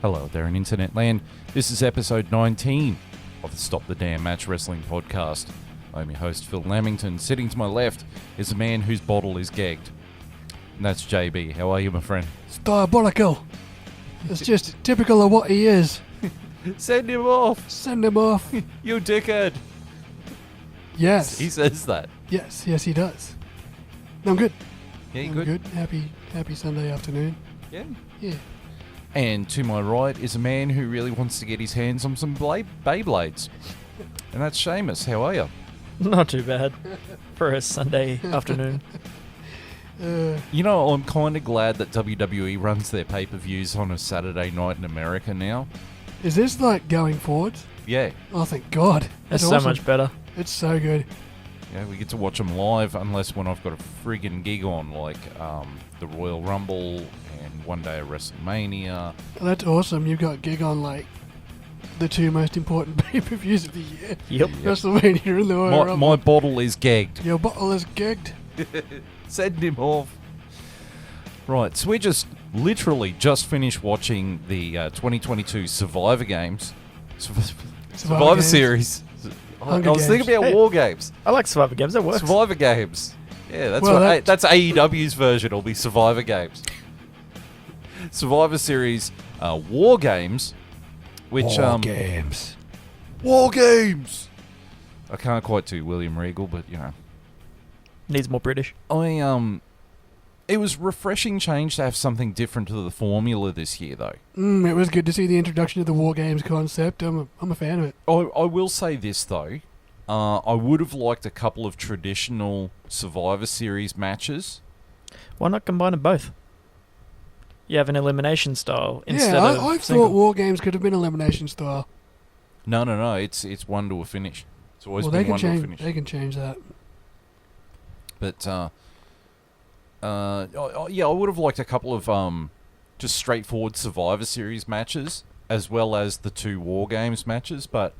Hello there in internet land. This is episode 19 of the Stop the Damn Match Wrestling podcast. I'm your host, Phil Lamington. Sitting to my left is a man whose bottle is gagged. And that's JB. How are you, my friend? It's diabolical. It's just typical of what he is. Send him off. Send him off. You dickhead. Yes. He says that. Yes, he does. No, I'm good. Yeah, you I'm good? Happy Sunday afternoon. Yeah. Yeah. And to my right is a man who really wants to get his hands on some Beyblades. And that's Seamus. How are you? Not too bad for a Sunday afternoon. You know, I'm kind of glad that WWE runs their pay-per-views on a Saturday night in America now. Is this like going forward? Yeah. Oh, thank God. That's That's so much better. It's so good. Yeah, we get to watch them live, unless when I've got a friggin' gig on, like the Royal Rumble and one day of WrestleMania. That's awesome. You've got gig on like the two most important pay-per-views of the year. Yep. WrestleMania and the Royal Rumble. My bottle is gagged. Your bottle is gagged. Send him off. Right, so we literally just finished watching the 2022 Survivor Games. Survivor Games. Series. I Hunger was thinking Games. about Hey. War Games. I like Survivor Games. That works. Survivor Games. Yeah, that's Well, that's AEW's version. It'll be Survivor Games. Survivor Series War Games, which Games. War Games. I can't quite do William Regal, but you know, Needs more British. it was refreshing change to have something different to the formula this year, though. It was good to see the introduction of the War Games concept. I'm a fan of it. I will say this though, I would have liked a couple of traditional Survivor Series matches. Why not combine them both? You have an elimination style instead Yeah, of I single. thought War Games could have been elimination style. No, it's one to a finish. It's always Well, been they can one to a change. finish. They can change that. But yeah, I would have liked a couple of just straightforward Survivor Series matches, as well as the two War Games matches. But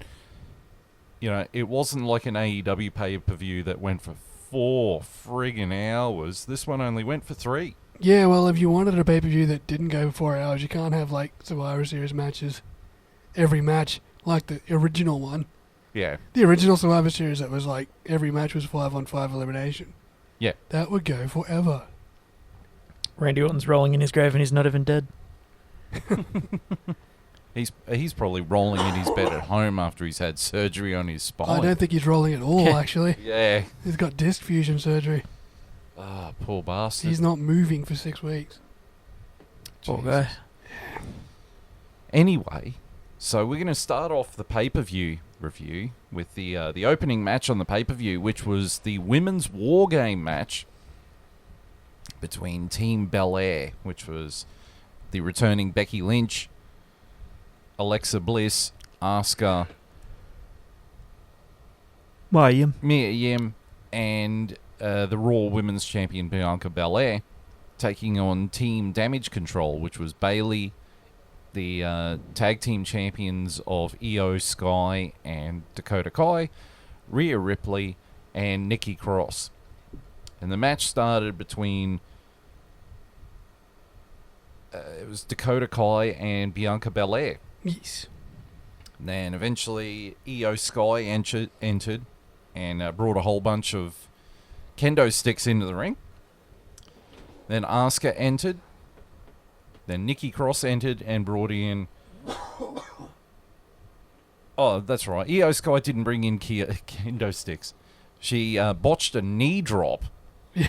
you know, it wasn't like an AEW pay-per-view that went for 4 friggin' hours. This one only went for 3. Yeah, well, if you wanted a pay-per-view that didn't go for 4 hours, you can't have like Survivor Series matches every match like the original one. Yeah, The original Survivor Series that was like every match was 5-on-5 elimination. yeah. That would go forever. Randy Orton's rolling in his grave and he's not even dead. He's probably rolling in his bed at home after he's had surgery on his spine. I don't think he's rolling at all, actually. Yeah. He's got disc fusion surgery. Ah, poor bastard. He's not moving for 6 weeks. Poor Jesus. guy. Anyway, so we're going to start off the pay-per-view review with the opening match on the pay-per-view, which was the Women's War Game match between Team Belair, which was the returning Becky Lynch, Alexa Bliss, Asuka, Mia Yim, and the Raw Women's Champion Bianca Belair, taking on Team Damage Control, which was Bayley, the tag team champions of Io Sky and Dakota Kai, Rhea Ripley, and Nikki Cross. And the match started between it was Dakota Kai and Bianca Belair. Yes. And then eventually Io Sky entered and brought a whole bunch of kendo sticks into the ring. Then Asuka entered. Then Nikki Cross entered and brought in... Oh, that's right. Io Sky didn't bring in kendo sticks. She botched a knee drop. Yeah,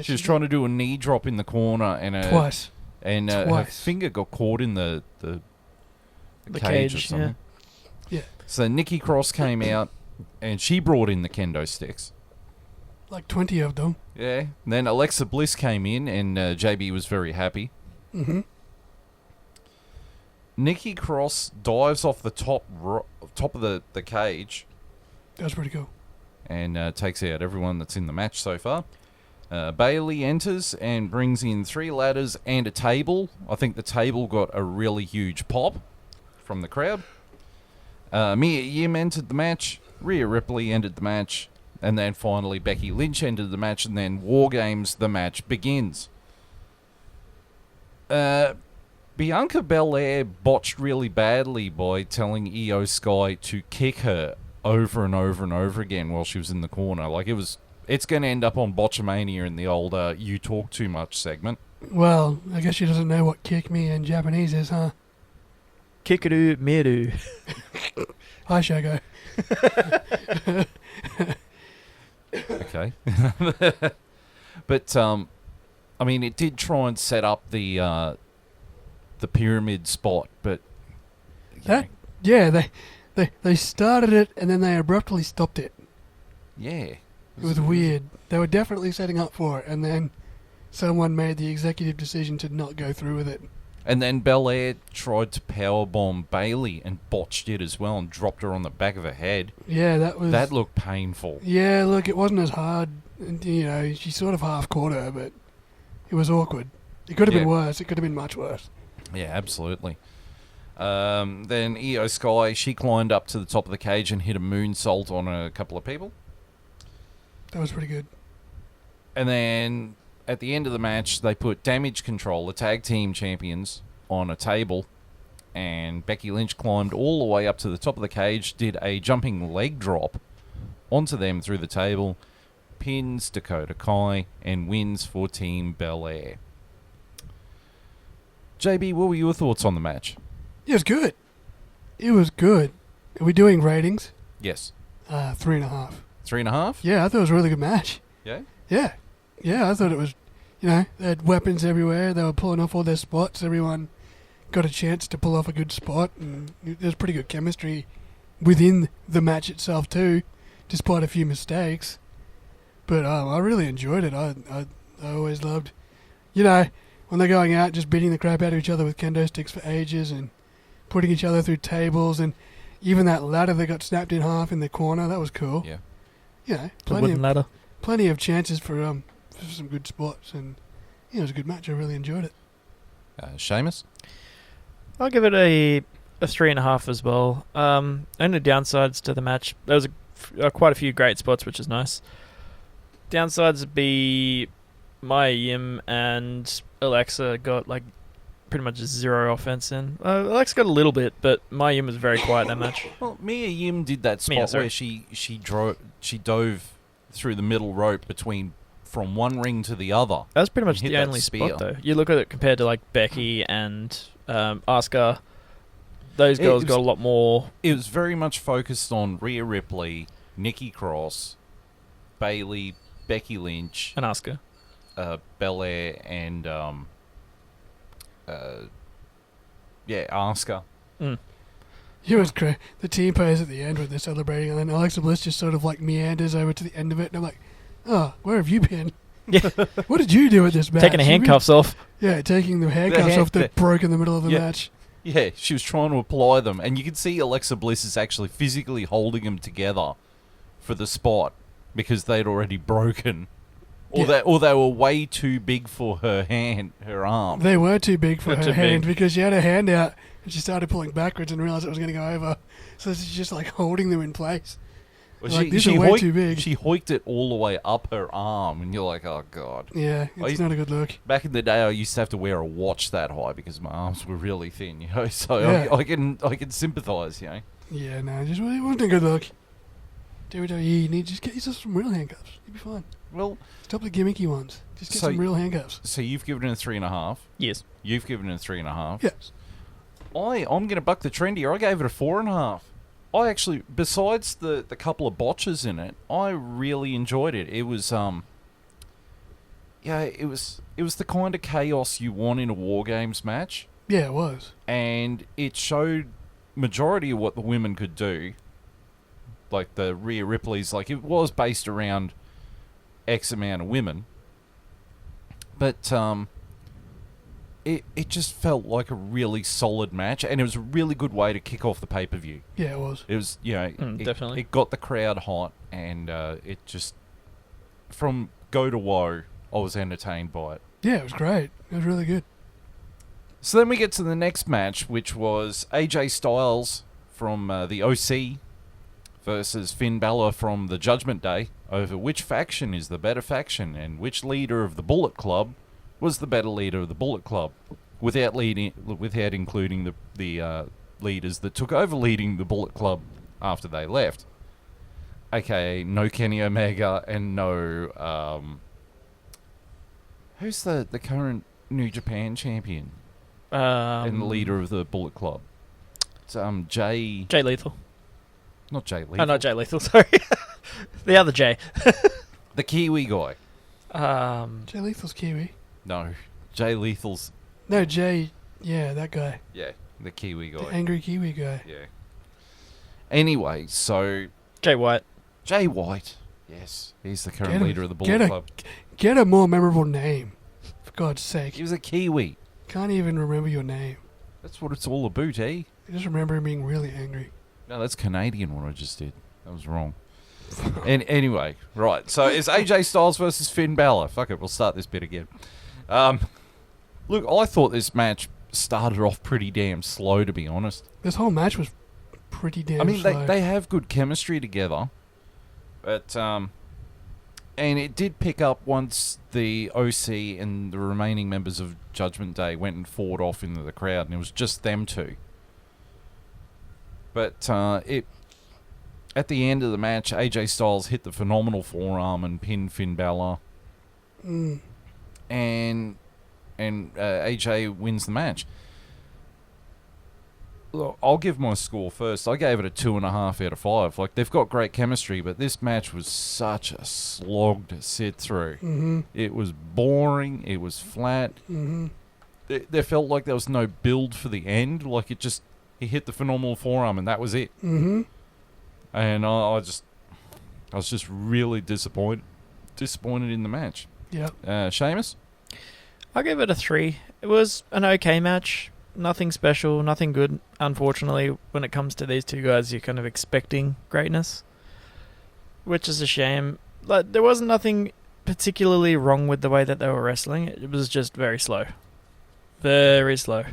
She was trying to do a knee drop in the corner, and twice. And her Twice. finger got caught in the cage or cage, something. Yeah. So Nikki Cross came out, and she brought in the kendo sticks. Like 20 of them. Yeah. And then Alexa Bliss came in, and JB was very happy. Mm-hmm. Nikki Cross dives off the top of the cage That was pretty cool. and takes out everyone that's in the match so far. Bayley enters and brings in 3 ladders and a table. I think the table got a really huge pop from the crowd. Mia Yim entered the match. Rhea Ripley entered the match. And then finally Becky Lynch entered the match. And then War Games, the match begins. Bianca Belair botched really badly by telling Io Sky to kick her over and over and over again while she was in the corner. Like, it's going to end up on Botchamania in the old "you talk too much" segment. Well, I guess she doesn't know what kick me in Japanese is, huh? Kikaru Miru. Hi, Shago. Okay. But, I mean, it did try and set up the pyramid spot, but... They started it and then they abruptly stopped it. Yeah. It was weird. They were definitely setting up for it, and then someone made the executive decision to not go through with it. And then Belair tried to powerbomb Bayley and botched it as well and dropped her on the back of her head. Yeah, That looked painful. Yeah, look, it wasn't as hard. You know, she sort of half caught her, but it was awkward. It could have been worse. It could have been much worse. Yeah, absolutely. Then Io Sky, she climbed up to the top of the cage and hit a moonsault on a couple of people. That was pretty good. And then at the end of the match, they put Damage Control, the tag team champions, on a table. And Becky Lynch climbed all the way up to the top of the cage, did a jumping leg drop onto them through the table, pins Dakota Kai, and wins for Team Belair. JB, what were your thoughts on the match? It was good. It was good. Are we doing ratings? Yes. 3.5. 3.5? Yeah, I thought it was a really good match. Yeah? Yeah. Yeah, I thought it was, they had weapons everywhere. They were pulling off all their spots. Everyone got a chance to pull off a good spot. And there's pretty good chemistry within the match itself, too, despite a few mistakes. But I really enjoyed it. I always loved, when they're going out, just beating the crap out of each other with kendo sticks for ages and putting each other through tables. And even that ladder that got snapped in half in the corner, that was cool. Yeah. The wooden ladder. Plenty of chances for some good spots, and it was a good match. I really enjoyed it. Sheamus? I'll give it a 3.5 as well. Only downsides to the match. There was quite a few great spots, which is nice. Downsides would be Maya Yim and Alexa got pretty much zero offense in. Alexa got a little bit, but Maya Yim was very quiet that match. Well, Mia Yim did that spot where she dove through the middle rope from one ring to the other. That was pretty much Hit the that only spear. spot, though. You look at it compared to Becky and Asuka. Those girls got a lot more. It was very much focused on Rhea Ripley, Nikki Cross, Bayley, Becky Lynch, And Asuka. Belair, and Asuka. Mm. It was great. The team pose at the end when they're celebrating, and then Alexa Bliss just sort of meanders over to the end of it, and I'm like, oh, where have you been? Yeah. What did you do at this match? Taking the handcuffs off. Yeah, taking the handcuffs off that broke in the middle of the match. Yeah, she was trying to apply them, and you can see Alexa Bliss is actually physically holding them together for the spot because they'd already broken. Or they were way too big for her arm. They were too big for They're her too hand big. because she had her hand out and she started pulling backwards and realized it was going to go over. So she's just holding them in place. Well, These are way too big. She hoiked it all the way up her arm, and you're like, oh, God. Yeah, it's not a good look. Back in the day, I used to have to wear a watch that high because my arms were really thin, so Yeah. I can sympathise, Yeah, no, it wasn't a good look. WWE, you need to just get yourself some real handcuffs. You'll be fine. Well, Stop the gimmicky ones. Just get So- some real handcuffs. so you've given it a 3.5. Yes. You've given it a 3.5. Yes. I'm going to buck the trend here. I gave it a 4.5. I actually, besides the couple of botches in it, I really enjoyed it. It was it was the kind of chaos you want in a War Games match, Yeah, it was. and it showed majority of what the women could do. Like the Rhea Ripley's, it was based around X amount of women, but it just felt like a really solid match, and it was a really good way to kick off the pay-per-view. Yeah, it was. It was, Definitely. It got the crowd hot, and it just, from go to woe, I was entertained by it. Yeah, it was great. It was really good. So then we get to the next match, which was AJ Styles from the OC versus Finn Balor from the Judgment Day over which faction is the better faction and which leader of the Bullet Club was the better leader of the Bullet Club. without including the leaders that took over leading the Bullet Club after they left, aka no Kenny Omega and no who's the current New Japan champion and the leader of the Bullet Club? It's Jay Lethal. Not Jay Lethal. Oh, not Jay Lethal. Sorry, the other Jay. The Kiwi guy. Jay Lethal's Kiwi. No, Jay Lethal's. No, Jay. Yeah, that guy. Yeah, the Kiwi guy. The angry Kiwi guy. Yeah. Anyway, so Jay White. Jay White. Yes, he's the current leader of the Bullet Club. Get a more memorable name, for God's sake. He was a Kiwi. Can't even remember your name. That's what it's all about, eh? I just remember him being really angry. No, that's Canadian, what I just did. That was wrong. And anyway, right. So it's AJ Styles versus Finn Balor. Fuck it, we'll start this bit again. Look, I thought this match started off pretty damn slow, to be honest. This whole match was pretty damn slow. They have good chemistry together. But, and it did pick up once the OC and the remaining members of Judgment Day went and fought off into the crowd, and it was just them two. But at the end of the match, AJ Styles hit the phenomenal forearm and pinned Finn Balor. And AJ wins the match. Look, I'll give my score first. I gave it a 2.5 out of 5. Like, they've got great chemistry, but this match was such a slog to sit through. Mm-hmm. It was boring. It was flat. Mm-hmm. There felt like there was no build for the end. Like, he hit the phenomenal forearm and that was it. Mm-hmm. And I was just really disappointed in the match. Yeah. Sheamus? I gave it a 3. It was an okay match. Nothing special, nothing good. Unfortunately, when it comes to these two guys, you're kind of expecting greatness, which is a shame. Like, there wasn't nothing particularly wrong with the way that they were wrestling. It was just very slow. Very slow.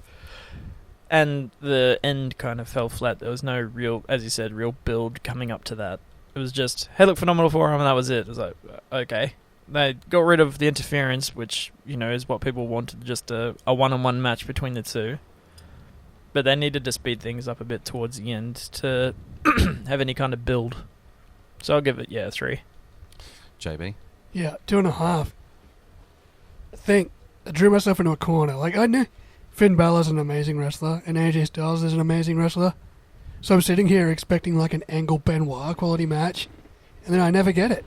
And the end kind of fell flat. There was no real, as you said, real build coming up to that. It was just, hey, look, phenomenal forearm, and that was it. It was like, okay. They got rid of the interference, which, is what people wanted, just a one-on-one match between the two. But they needed to speed things up a bit towards the end to have any kind of build. So I'll give it, 3. JB? Yeah, 2.5. I drew myself into a corner. Like, I know Finn Balor's an amazing wrestler, and AJ Styles is an amazing wrestler. So I'm sitting here expecting like an Angle Benoit quality match, and then I never get it.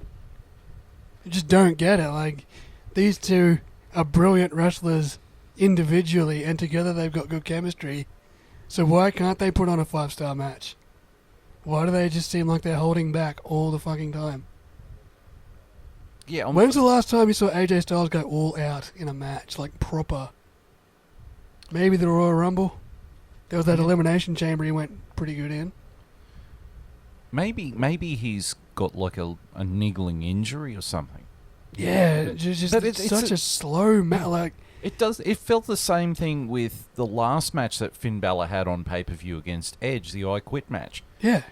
I just don't get it. Like, these two are brilliant wrestlers individually, and together they've got good chemistry. So why can't they put on a 5-star match? Why do they just seem like they're holding back all the fucking time? Yeah. When's the last time you saw AJ Styles go all out in a match, like proper? Maybe the Royal Rumble. There was that Elimination Chamber he went pretty good in. Maybe he's got like a niggling injury or something. Yeah, it's such a slow match. Like, it felt the same thing with the last match that Finn Balor had on pay-per-view against Edge, the I Quit match. Yeah.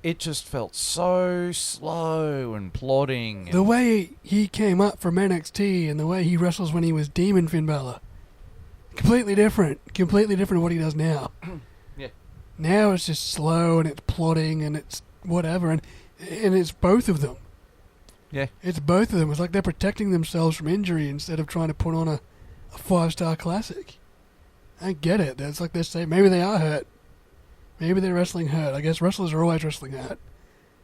It just felt so slow and plodding. The way he came up from NXT and the way he wrestles when he was Demon Finn Balor. Completely different to what he does now. Yeah. Now it's just slow and it's plodding and it's whatever, and it's both of them. Yeah. It's both of them. It's like they're protecting themselves from injury instead of trying to put on a 5-star classic. I get it. It's like they're saying maybe they are hurt. Maybe they're wrestling hurt. I guess wrestlers are always wrestling hurt.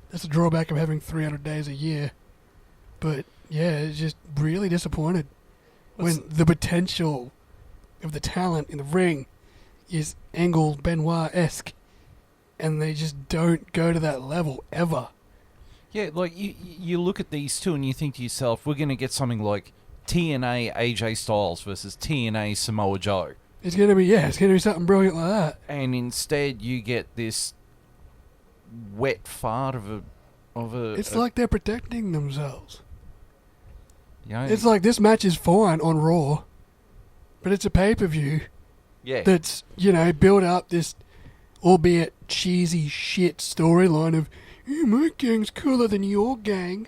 That's the drawback of having 300 days a year. But yeah, it's just really disappointed when the potential of the talent in the ring is Angle Benoit-esque, and they just don't go to that level ever. Yeah, like you look at these two and you think to yourself, we're going to get something like TNA AJ Styles versus TNA Samoa Joe. It's going to be something brilliant like that. And instead you get this wet fart of a. It's like they're protecting themselves. Yeah. It's like this match is fine on Raw, but it's a pay-per-view. Yeah. That's, build up this, albeit cheesy shit storyline of, my gang's cooler than your gang.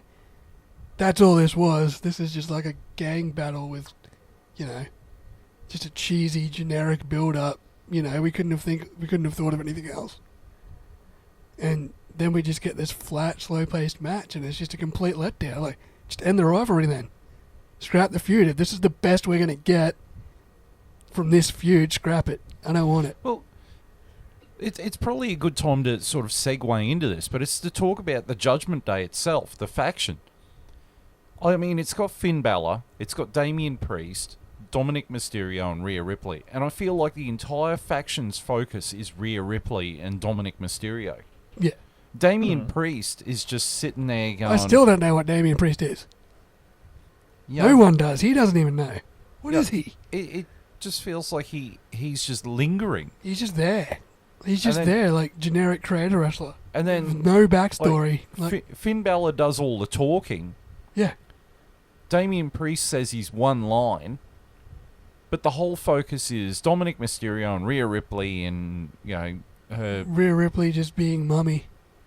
That's all this was. This is just like a gang battle with, just a cheesy, generic build-up. You know, we couldn't have thought of anything else. And then we just get this flat, slow-paced match, and it's just a complete letdown. Like, just end the rivalry then. Scrap the feud. If this is the best we're going to get from this feud, scrap it. I don't want it. Well, it's probably a good time to sort of segue into this, but it's to talk about the Judgment Day itself, the faction. I mean, it's got Finn Balor, it's got Damian Priest, Dominic Mysterio, and Rhea Ripley, and I feel like the entire faction's focus is Rhea Ripley and Dominic Mysterio. Yeah. Damian Priest is just sitting there going... I still don't know what Damian Priest is. Yeah, No one does. He doesn't even know. What is he? It just feels like he's just lingering. He's just there. He's just And then- there, like generic creator wrestler. And then No backstory. Like, Finn Balor does all the talking. yeah. Damian Priest says he's one line, but the whole focus is Dominic Mysterio and Rhea Ripley and, you know, her... Rhea Ripley just being mummy.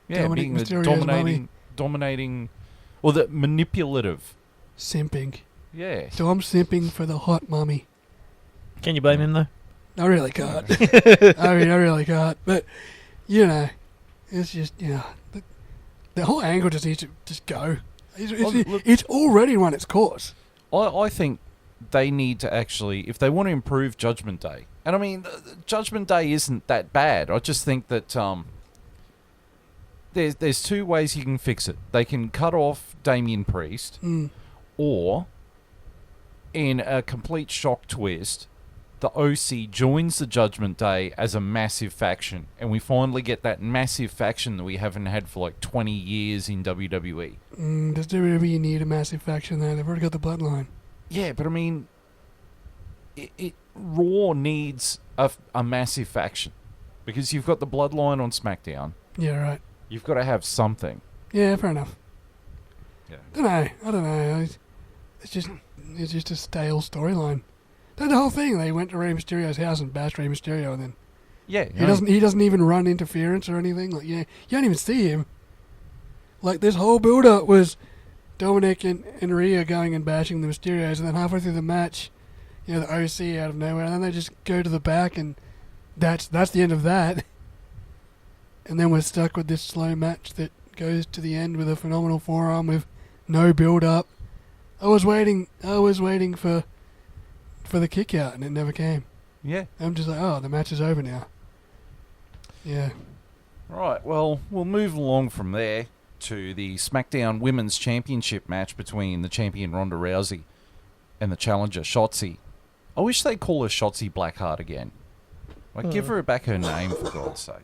Yeah, Dominic being the Mysterio's dominating, or the manipulative. Simping. Yeah. Dom simping for the hot mummy. Can you blame him though? I really can't. I really can't. But, you know, it's just, you know, the whole angle just needs to just go. It's already run its course. I think they need to actually, if they want to improve Judgment Day, and I mean, Judgment Day isn't that bad. I just think that there's two ways you can fix it. They can cut off Damian Priest, or, in a complete shock twist, the OC joins the Judgment Day as a massive faction, and we finally get that massive faction that we haven't had for like 20 years in WWE. Does WWE need a massive faction there? They've already got the bloodline. Yeah, but I mean, Raw needs a massive faction, because you've got the bloodline on SmackDown. Yeah, right. You've got to have something. Yeah, fair enough. Yeah. I don't know. It's just a stale storyline. The whole thing, they went to Rey Mysterio's house and bashed Rey Mysterio, and then Yeah, he doesn't even run interference or anything. Like, you don't even see him. Like, this whole build-up was Dominic and Rhea going and bashing the Mysterios, and then halfway through the match, you know, the OC out of nowhere, and then they just go to the back, and that's the end of that. And then we're stuck with this slow match that goes to the end with a phenomenal forearm with no build-up. I was waiting for the kick out, and it never came. Yeah. I'm just like, oh, the match is over now. Yeah. Right, well, we'll move along from there to the SmackDown Women's Championship match between the champion Ronda Rousey and the challenger Shotzi. I wish they'd call her Shotzi Blackheart again. Like, give her back her name, for God's sake.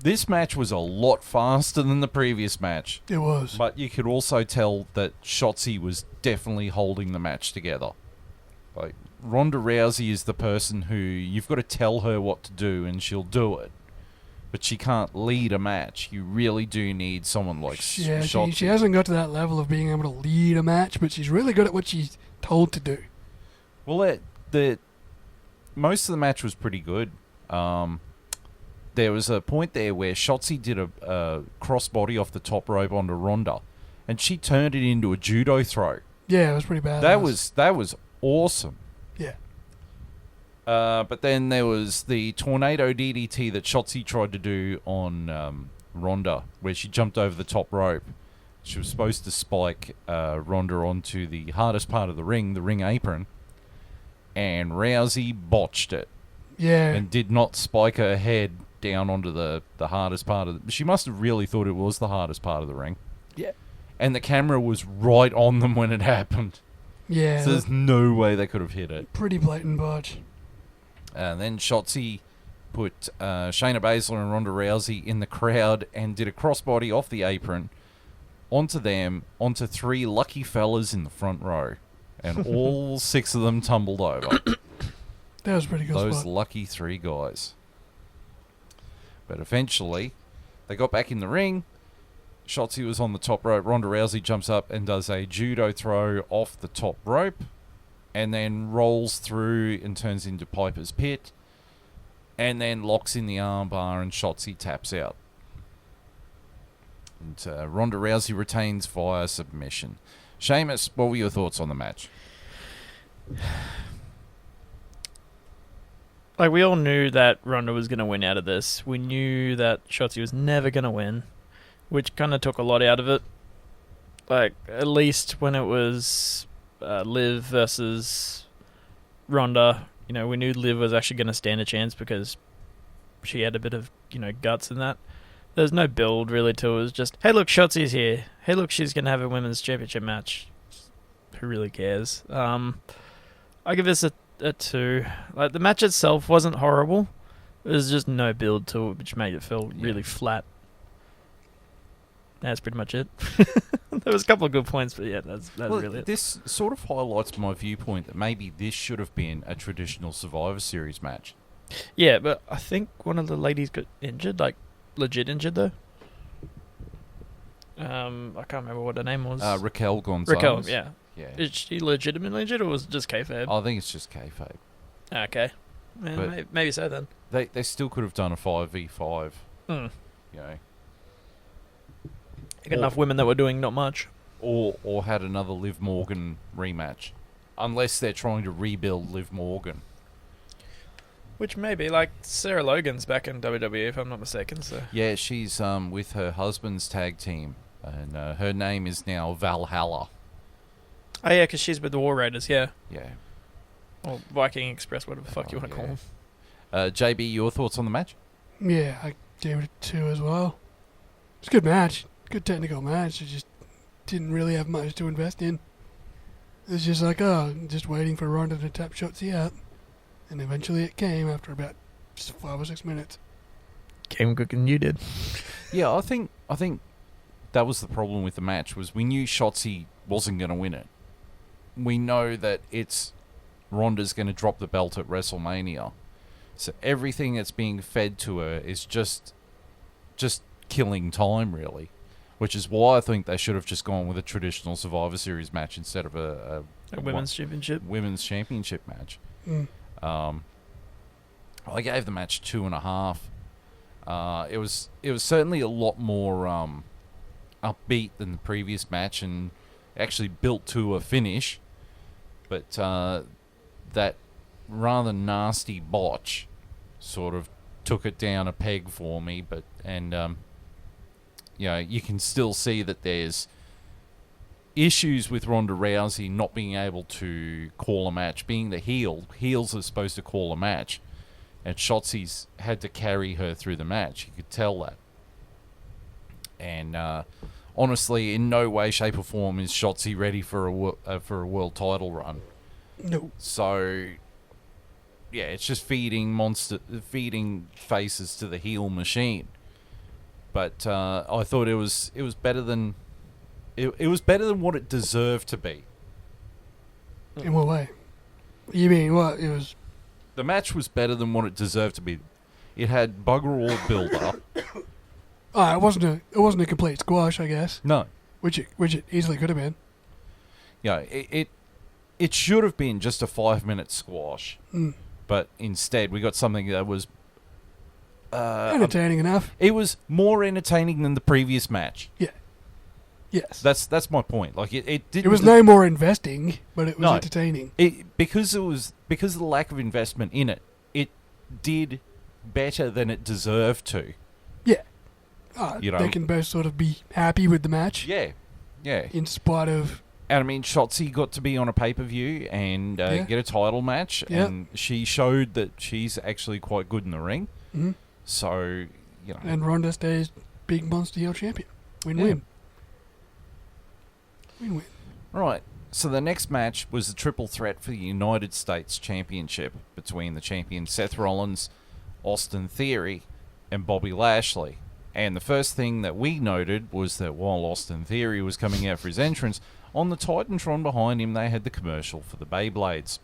This match was a lot faster than the previous match. It was. But you could also tell that Shotzi was definitely holding the match together. Like, Ronda Rousey is the person who you've got to tell her what to do and she'll do it. But she can't lead a match. You really do need someone like Shotzi. She hasn't got to that level of being able to lead a match, but she's really good at what she's told to do. Well, most of the match was pretty good. There was a point there where Shotzi did a crossbody off the top rope onto Ronda, and she turned it into a judo throw. Yeah, it was pretty bad. That was awesome. Yeah. But then there was the tornado DDT that Shotzi tried to do on Ronda, where she jumped over the top rope. She was supposed to spike Ronda onto the hardest part of the ring apron, and Rousey botched it. Yeah. And did not spike her head down onto the hardest part of she must have really thought it was the hardest part of the ring. Yeah. And the camera was right on them when it happened. Yeah. So there's no way they could have hit it. Pretty blatant botch. And then Shotzi put Shayna Baszler and Ronda Rousey in the crowd and did a crossbody off the apron onto them, onto three lucky fellas in the front row. And all six of them tumbled over. That was a pretty good Those spot. lucky three guys. But eventually, they got back in the ring. Shotzi was on the top rope. Ronda Rousey jumps up and does a judo throw off the top rope. And then rolls through and turns into Piper's Pit. And then locks in the armbar and Shotzi taps out. And Ronda Rousey retains via submission. Sheamus, what were your thoughts on the match? Like, we all knew that Ronda was going to win out of this. We knew that Shotzi was never going to win, which kind of took a lot out of it. Like, at least when it was Liv versus Ronda, we knew Liv was actually going to stand a chance because she had a bit of, guts in that. There's no build really to it. It was just, hey, look, Shotzi's here. Hey, look, she's going to have a women's championship match. Who really cares? I give this a 2. Like, the match itself wasn't horrible. There's just no build to it, which made it feel really flat. That's pretty much it. There was a couple of good points, but yeah, that's really it. This sort of highlights my viewpoint that maybe this should have been a traditional Survivor Series match. Yeah, but I think one of the ladies got injured, like legit injured though. I can't remember what her name was. Raquel Gonzalez. Raquel, yeah. Yeah. Is she legitimately injured, or was it just kayfabe? I think it's just kayfabe. Okay. Yeah, maybe so then. They still could have done a 5v5. Hmm. Or, enough women that were doing not much. Or had another Liv Morgan rematch. Unless they're trying to rebuild Liv Morgan. Which maybe, like Sarah Logan's back in WWE, if I'm not mistaken. So yeah, she's with her husband's tag team, and her name is now Valhalla. Oh yeah, because she's with the War Raiders, yeah. Yeah. Or Viking Express, whatever the fuck you want to call them. JB, your thoughts on the match? Yeah, I gave it a 2 as well. It's a good match. Good technical match. It just didn't really have much to invest in. It's just like, just waiting for Ronda to tap Shotzi out. And eventually it came after about 5 or 6 minutes. Came quicker than you did. Yeah, I think that was the problem with the match, was we knew Shotzi wasn't going to win it. We know that Ronda's going to drop the belt at WrestleMania. So everything that's being fed to her is just killing time, really. Which is why I think they should have just gone with a traditional Survivor Series match instead of a women's championship. Women's championship match. Mm. I gave the match 2.5. It was certainly a lot more upbeat than the previous match, and actually built to a finish. But that rather nasty botch sort of took it down a peg for me. You can still see that there's issues with Ronda Rousey not being able to call a match. Being the heels are supposed to call a match, and Shotzi's had to carry her through the match. You could tell that. And honestly, in no way, shape, or form is Shotzi ready for a world title run. No. So, yeah, it's just feeding faces to the heel machine. But I thought it was better than it was better than what it deserved to be. In what way? You mean what? It was. The match was better than what it deserved to be. It had bugger all build up. It wasn't a complete squash, I guess. No, which it easily could have been. Yeah, it should have been just a 5-minute squash, but instead we got something that was entertaining enough. It was more entertaining than the previous match. Yeah. Yes. That's my point. Like it didn't. It was no more investing, but it was entertaining. Because of the lack of investment in it. It did better than it deserved to. Yeah. They can both sort of be happy with the match. Yeah. Yeah. In spite of. And I mean, Shotzi got to be on a pay-per-view and get a title match, and she showed that she's actually quite good in the ring. Mm-hmm. So, And Ronda stays big monster heel champion. Win-win. Win-win. Right. So the next match was the triple threat for the United States Championship between the champion Seth Rollins, Austin Theory, and Bobby Lashley. And the first thing that we noted was that while Austin Theory was coming out for his entrance, on the Titantron behind him they had the commercial for the Beyblades.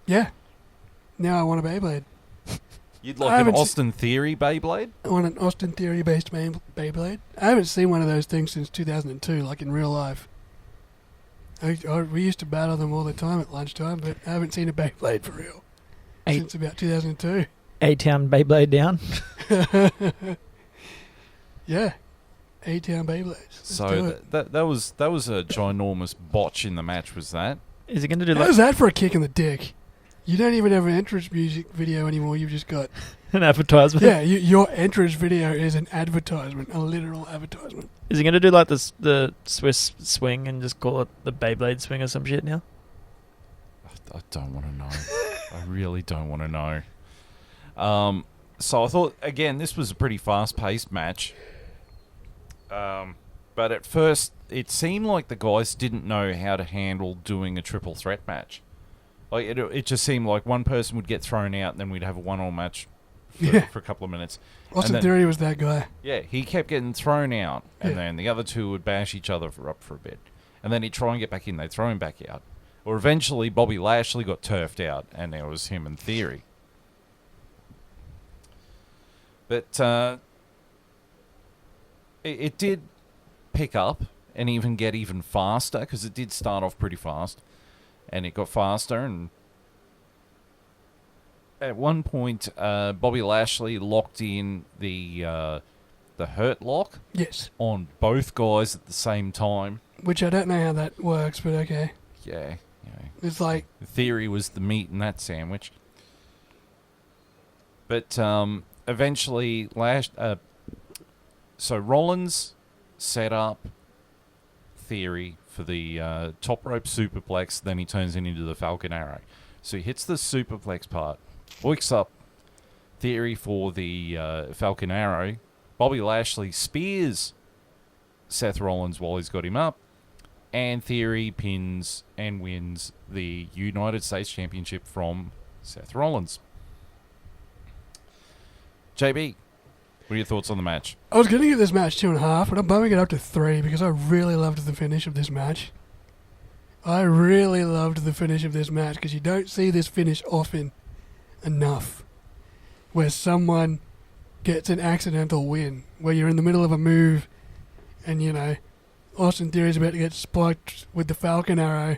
Yeah. Now I want a Beyblade. You'd like an Austin Theory Beyblade? I want an Austin Theory-based Beyblade. I haven't seen one of those things since 2002, like in real life. We used to battle them all the time at lunchtime, but I haven't seen a Beyblade for real since about 2002. A-Town Beyblade down. Yeah. A-Town Beyblades. So that was a ginormous botch in the match, was that? Is he going to do How's that for a kick in the dick? You don't even have an entrance music video anymore. You've just got An advertisement. yeah. Your entrance video is an advertisement, a literal advertisement. Is he going to do like this, the Swiss swing and just call it the Beyblade swing or some shit now? I don't want to know. I really don't want to know. So I thought, again, this was a pretty fast-paced match. But at first, it seemed like the guys didn't know how to handle doing a triple threat match. Like it just seemed like one person would get thrown out, and then we'd have a one-all match for a couple of minutes. Austin Theory was that guy. Yeah, he kept getting thrown out, and Yeah. then the other two would bash each other up for a bit. And then he'd try and get back in, they'd throw him back out. Or eventually, Bobby Lashley got turfed out, and there was him and Theory. But it did pick up and even get even faster, because it did start off pretty fast, and it got faster. And at one point, Bobby Lashley locked in the Hurt Lock Yes. on both guys at the same time. Which I don't know how that works, but okay. Yeah, It's like the Theory was the meat in that sandwich. But eventually, so Rollins set up Theory for the top rope superplex, then he turns it into the Falcon Arrow. So he hits the superplex part, wakes up Theory for the Falcon Arrow. Bobby Lashley spears Seth Rollins while he's got him up, and Theory pins and wins the United States Championship from Seth Rollins. JB, what are your thoughts on the match? I was going to give this match 2.5, but I'm bumping it up to 3 because I really loved the finish of this match. I really loved the finish of this match because you don't see this finish often enough, where someone gets an accidental win, where you're in the middle of a move and, you know, Austin Theory's about to get spiked with the Falcon Arrow,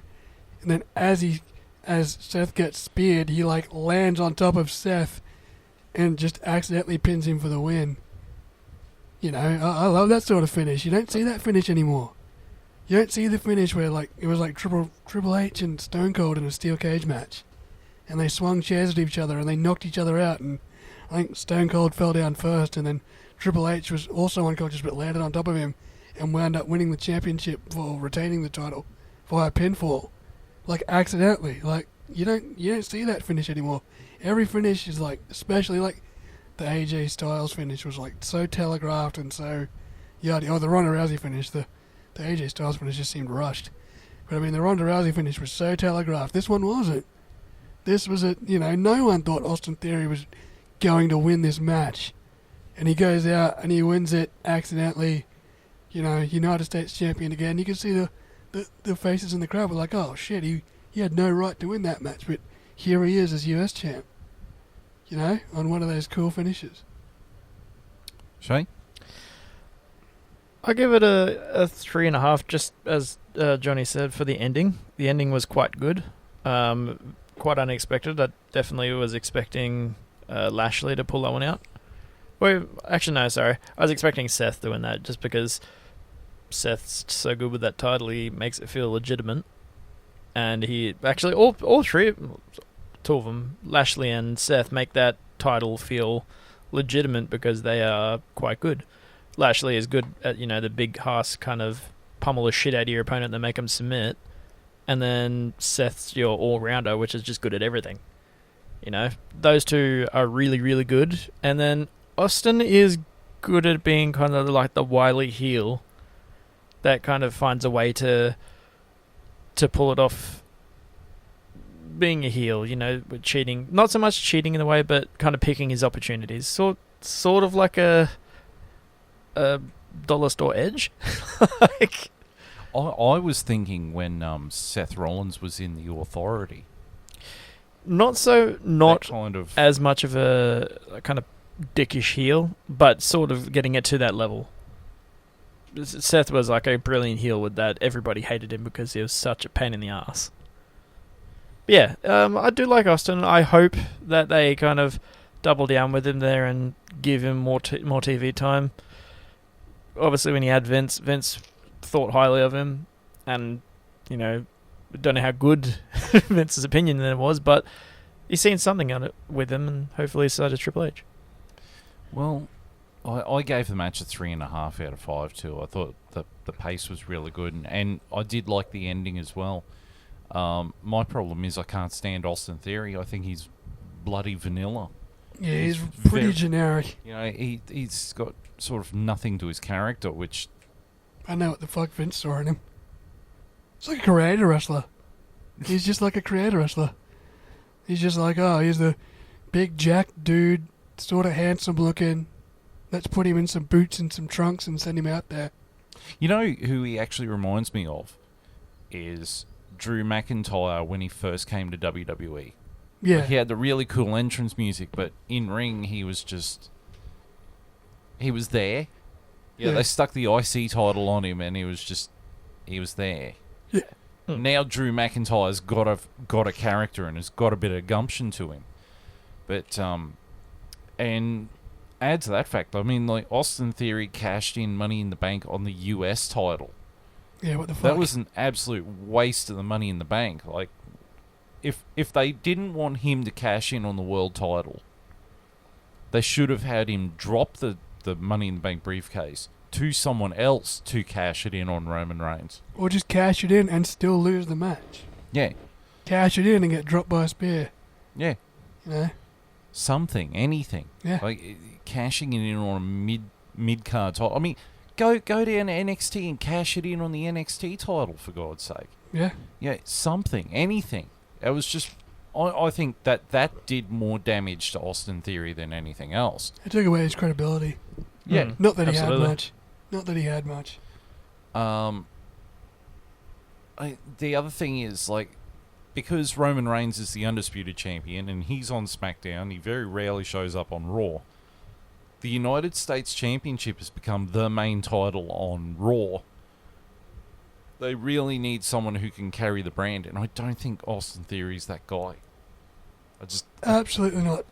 and then as Seth gets speared, he like lands on top of Seth and just accidentally pins him for the win. You know, I love that sort of finish. You don't see that finish anymore. You don't see the finish where like it was like Triple H and Stone Cold in a steel cage match, and they swung chairs at each other and they knocked each other out, and I think Stone Cold fell down first, and then Triple H was also unconscious but landed on top of him and wound up winning the championship for retaining the title via pinfall, like accidentally. Like you don't see that finish anymore. Every finish is like, especially like the AJ Styles finish was like so telegraphed and so yada. Oh, the Ronda Rousey finish, the AJ Styles finish just seemed rushed. But I mean, the Ronda Rousey finish was so telegraphed. This one wasn't. This was no one thought Austin Theory was going to win this match, and he goes out and he wins it accidentally. You know, United States champion again. You can see the faces in the crowd were like, oh shit, he had no right to win that match, but here he is as US champ. You know, on one of those cool finishes. Shane? I give it a 3.5, just as Johnny said, for the ending. The ending was quite good. Quite unexpected. I definitely was expecting Lashley to pull that one out. Well, actually, no, sorry. I was expecting Seth doing that just because Seth's so good with that title, he makes it feel legitimate. And he actually, all three, two of them, Lashley and Seth, make that title feel legitimate because they are quite good. Lashley is good at, the big ass kind of pummel the shit out of your opponent that make them submit. And then Seth's your all-rounder, which is just good at everything. Those two are really, really good. And then Austin is good at being kind of like the wily heel that kind of finds a way to pull it off being a heel, with cheating. Not so much cheating in a way, but kind of picking his opportunities. Sort of like a dollar store edge. Like, I was thinking when Seth Rollins was in the Authority. Not kind of as much of a kind of dickish heel, but sort of getting it to that level. Seth was like a brilliant heel with that. Everybody hated him because he was such a pain in the ass. But yeah, I do like Austin. I hope that they kind of double down with him there and give him more TV time. Obviously, when he had Vince thought highly of him, and don't know how good Vince's opinion then was, but he's seen something on it with him, and hopefully so does Triple H. Well, I gave the match a 3.5 out of 5 too. I thought the pace was really good, and I did like the ending as well. My problem is I can't stand Austin Theory. I think he's bloody vanilla. Yeah, he's pretty very generic. You know, he's got sort of nothing to his character, which I know what the fuck Vince saw in him. It's like a creator wrestler. He's just like a creator wrestler. He's just like, oh, he's the big jack dude, sort of handsome looking. Let's put him in some boots and some trunks and send him out there. You know who he actually reminds me of is Drew McIntyre when he first came to WWE. Yeah. Like, he had the really cool entrance music, but in ring he was there. Yeah, they stuck the IC title on him, and he was there. Yeah. Now Drew McIntyre's got a character and has got a bit of gumption to him, but and add to that fact, I mean, like Austin Theory cashed in Money in the Bank on the US title. Yeah, what the fuck? That was an absolute waste of the Money in the Bank. Like, if they didn't want him to cash in on the world title, they should have had him drop the Money in the Bank briefcase to someone else to cash it in on Roman Reigns. Or just cash it in and still lose the match. Yeah. Cash it in and get dropped by a spear. Yeah. You know? Something, anything. Yeah. Like cashing it in on a mid card title. I mean, go down to NXT and cash it in on the NXT title, for God's sake. Yeah. Yeah, something, anything. It was just, I think that did more damage to Austin Theory than anything else. It took away his credibility. Yeah. Not that Absolutely. he had much. Not that he had much. The other thing is, like, because Roman Reigns is the undisputed champion and he's on SmackDown, he very rarely shows up on Raw. The United States Championship has become the main title on Raw. They really need someone who can carry the brand, and I don't think Austin Theory's that guy. Absolutely not.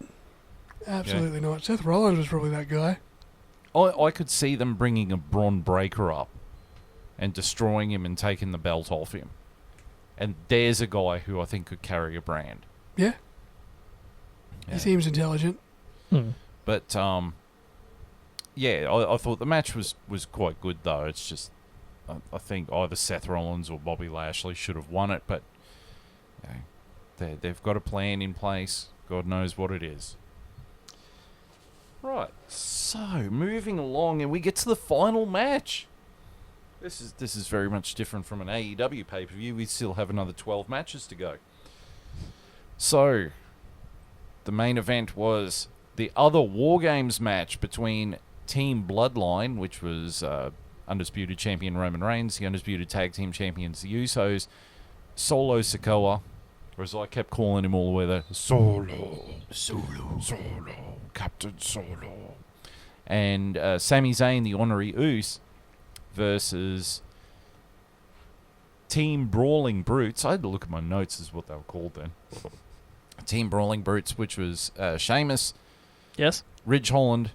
Absolutely not. Seth Rollins was probably that guy. I could see them bringing a Braun Breaker up and destroying him and taking the belt off him. And there's a guy who I think could carry a brand. Yeah. Yeah. He seems intelligent. But, yeah, I thought the match was quite good, though. It's just, I think either Seth Rollins or Bobby Lashley should have won it, but you know, they've got a plan in place. God knows what it is. Right, so moving along, and we get to the final match. This is very much different from an AEW pay-per-view. We still have another 12 matches to go. So, the main event was the other War Games match between Team Bloodline, which was Undisputed Champion Roman Reigns, the Undisputed Tag Team Champions, the Usos, Solo Sikoa, or as I kept calling him all the way there, Solo, Captain Solo, and Sami Zayn, the Honorary Uce, versus Team Brawling Brutes. I had to look at my notes as what they were called then. Team Brawling Brutes, which was Sheamus, Yes? Ridge Holland,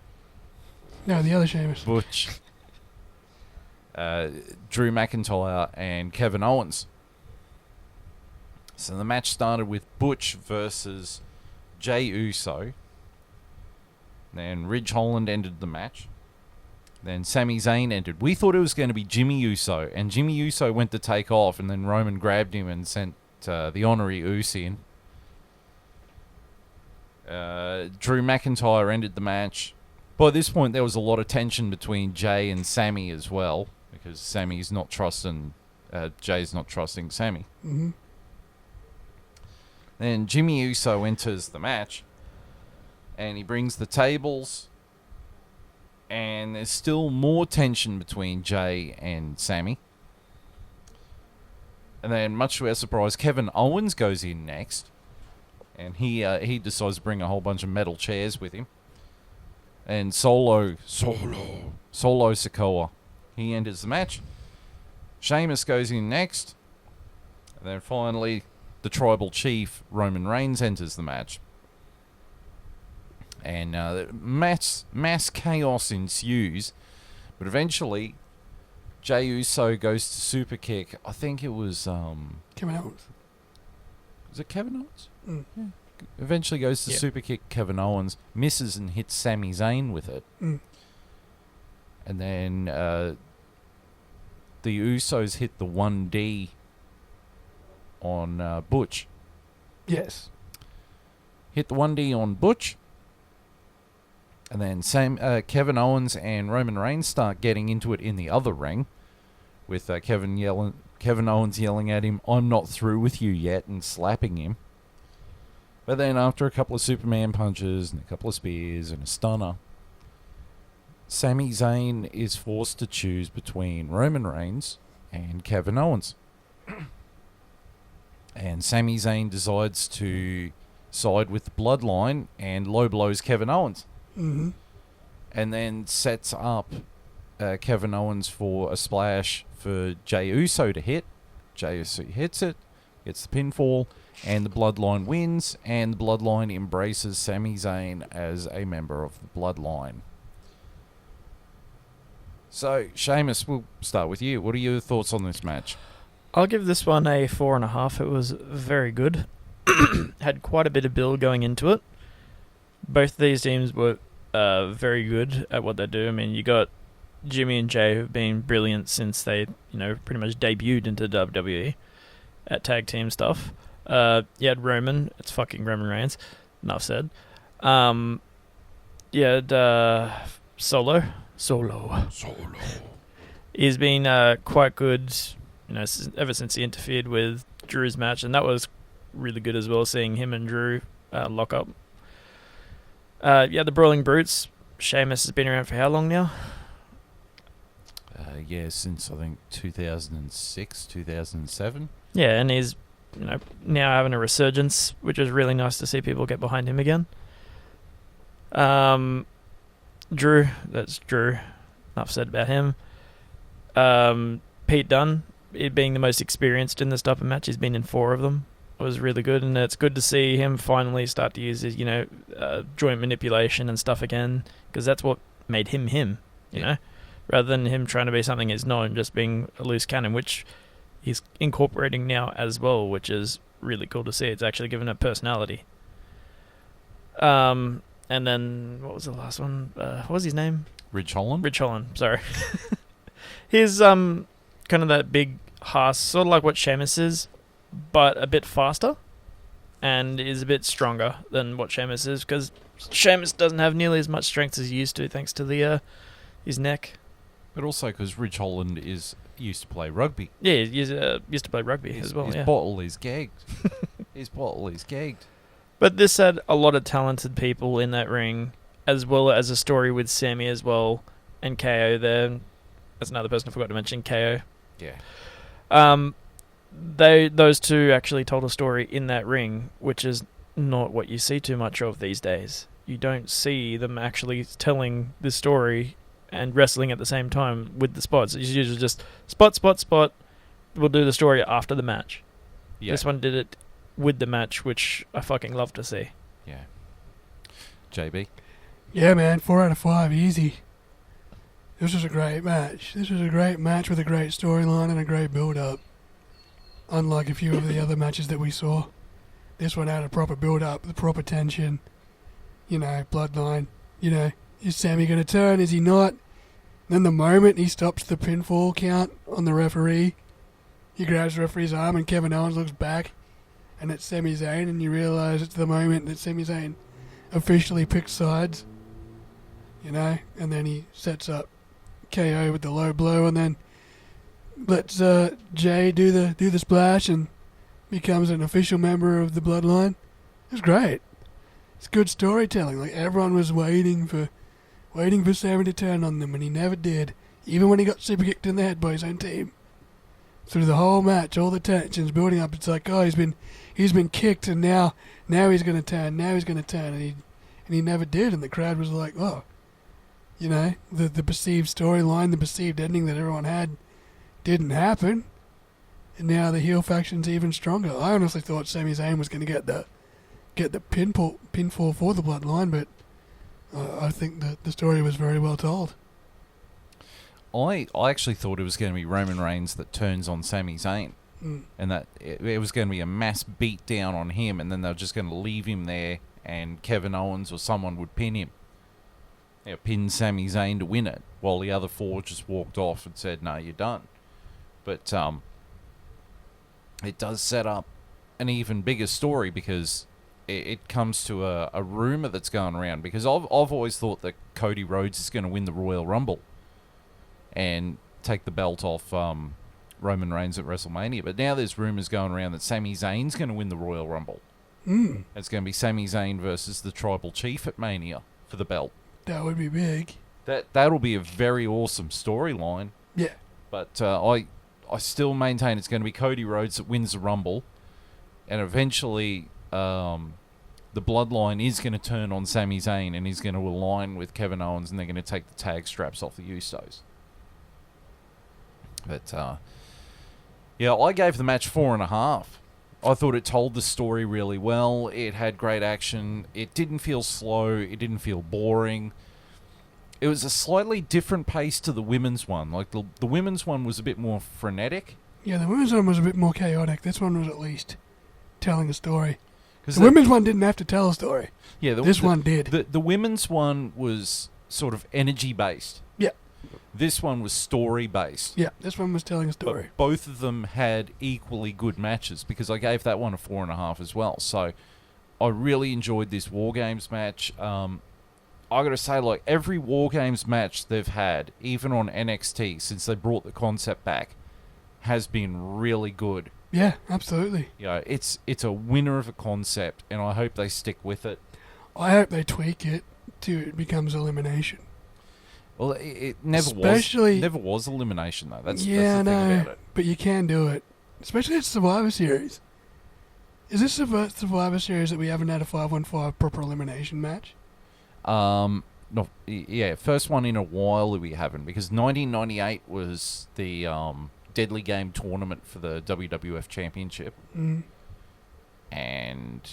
No, the other Sheamus. Butch, Drew McIntyre, and Kevin Owens. So the match started with Butch versus Jey Uso. Then Ridge Holland ended the match. Then Sami Zayn entered. We thought it was going to be Jimmy Uso, and Jimmy Uso went to take off, and then Roman grabbed him and sent the Honorary Uce in. Drew McIntyre ended the match. By this point, there was a lot of tension between Jey and Sami as well, because Sami's not trusting, Jay's not trusting Sami. Mm-hmm. Then Jimmy Uso enters the match, and he brings the tables, and there's still more tension between Jey and Sami. And then, much to our surprise, Kevin Owens goes in next, and he decides to bring a whole bunch of metal chairs with him. And Solo Sikoa, he enters the match. Sheamus goes in next, and then finally, the Tribal Chief, Roman Reigns, enters the match. And mass chaos ensues, but eventually, Jey Uso goes to super kick. I think it was Kevin Owens. Was it Kevin Owens? Mm. Yeah. Eventually goes to Yep. super kick Kevin Owens, misses and hits Sami Zayn with it. Mm. And then the Usos hit the 1D on Butch. Yes. Hit the 1D on Butch. And then Kevin Owens and Roman Reigns start getting into it in the other ring, with Kevin Owens yelling at him, "I'm not through with you yet," and slapping him. But then after a couple of Superman punches and a couple of spears and a stunner, Sami Zayn is forced to choose between Roman Reigns and Kevin Owens. And Sami Zayn decides to side with the Bloodline and low blows Kevin Owens. Mm-hmm. And then sets up Kevin Owens for a splash for Jey Uso to hit. Jey Uso hits it, gets the pinfall, and the Bloodline wins, and the Bloodline embraces Sami Zayn as a member of the Bloodline. So, Sheamus, we'll start with you. What are your thoughts on this match? I'll give this one a 4.5. It was very good. Had quite a bit of build going into it. Both these teams were very good at what they do. I mean, you got Jimmy and Jay, who've been brilliant since they, pretty much debuted into WWE at tag team stuff. You had Roman. It's fucking Roman Reigns. Enough said. You had Solo. He's been quite good, ever since he interfered with Drew's match, and that was really good as well, seeing him and Drew lock up. The Brawling Brutes. Sheamus has been around for how long now? Since I think 2006, 2007. Yeah, and he's now having a resurgence, which is really nice to see people get behind him again. Drew, that's Drew. Enough said about him. Pete Dunne, being the most experienced in this type of match, he's been in 4 of them. Was really good, and it's good to see him finally start to use his, joint manipulation and stuff again, because that's what made him him, you know, rather than him trying to be something he's not and just being a loose cannon, which he's incorporating now as well, which is really cool to see. It's actually given a personality. And then, what was the last one? What was his name? Ridge Holland? Ridge Holland, sorry. He's kind of that big Haas, sort of like what Sheamus is, but a bit faster, and is a bit stronger than what Sheamus is, because Sheamus doesn't have nearly as much strength as he used to, thanks to the his neck. But also because Ridge Holland used to play rugby. Yeah, he used to play rugby as well. His yeah. bottle is gagged. His bottle is gagged. But this had a lot of talented people in that ring, as well as a story with Sammy as well, and KO there. That's another person I forgot to mention, KO. Yeah. Those two actually told a story in that ring, which is not what you see too much of these days. You don't see them actually telling the story and wrestling at the same time with the spots. It's usually just spot. We'll do the story after the match. Yeah. This one did it with the match, which I fucking love to see. Yeah. JB? Yeah, man, 4 out of 5, easy. This was a great match. This was a great match with a great storyline and a great build-up. Unlike a few of the other matches that we saw. This one had a proper build-up, the proper tension. Bloodline. Is Sammy going to turn? Is he not? Then the moment he stops the pinfall count on the referee, he grabs the referee's arm and Kevin Owens looks back, and it's Sami Zayn, and you realise it's the moment that Sami Zayn officially picks sides. And then he sets up KO with the low blow, and then lets Jay do the splash and becomes an official member of the Bloodline. It's great. It's good storytelling. Like, everyone was waiting for Sammy to turn on them, and he never did. Even when he got super kicked in the head by his own team. Through the whole match, all the tension's building up. It's like, oh, he's been kicked, and now he's going to turn. Now he's going to turn, and he never did. And the crowd was like, oh, the perceived storyline, the perceived ending that everyone had didn't happen, and now the heel faction's even stronger. I honestly thought Sami Zayn was going to get the pinfall for the Bloodline, but I think that the story was very well told. I actually thought it was going to be Roman Reigns that turns on Sami Zayn. and that it was going to be a mass beat down on him, and then they were just going to leave him there, and Kevin Owens or someone would pin him. Yeah, pin Sami Zayn to win it, while the other four just walked off and said, "No, you're done." But it does set up an even bigger story, because it comes to a rumor that's going around. Because I've always thought that Cody Rhodes is going to win the Royal Rumble and take the belt off Roman Reigns at WrestleMania. But now there's rumors going around that Sami Zayn's going to win the Royal Rumble. It's going to be Sami Zayn versus the Tribal Chief at Mania for the belt. That would be big. That'll be a very awesome storyline. Yeah. But I still maintain it's going to be Cody Rhodes that wins the Rumble, and eventually the Bloodline is going to turn on Sami Zayn, and he's going to align with Kevin Owens, and they're going to take the tag straps off the Usos. But yeah, I gave the match 4.5. I thought it told the story really well. It had great action. It didn't feel slow. It didn't feel boring. It was a slightly different pace to the women's one. Like, the women's one was a bit more frenetic. Yeah, the women's one was a bit more chaotic. This one was at least telling a story. The women's one didn't have to tell a story. Yeah, this one did. The women's one was sort of energy-based. Yeah. This one was story-based. Yeah, this one was telling a story. But both of them had equally good matches, because I gave that one a 4.5 as well. So I really enjoyed this War Games match. I got to say, like, every War Games match they've had, even on NXT, since they brought the concept back, has been really good. Yeah, absolutely. You know, it's a winner of a concept, and I hope they stick with it. I hope they tweak it till it becomes elimination. Well, it never was elimination, though. That's the thing about it. But you can do it, especially at Survivor Series. Is this the Survivor Series that we haven't had a 5-on-5 proper elimination match? No, yeah, first one in a while that we haven't, because 1998 was the Deadly Game tournament for the WWF Championship, and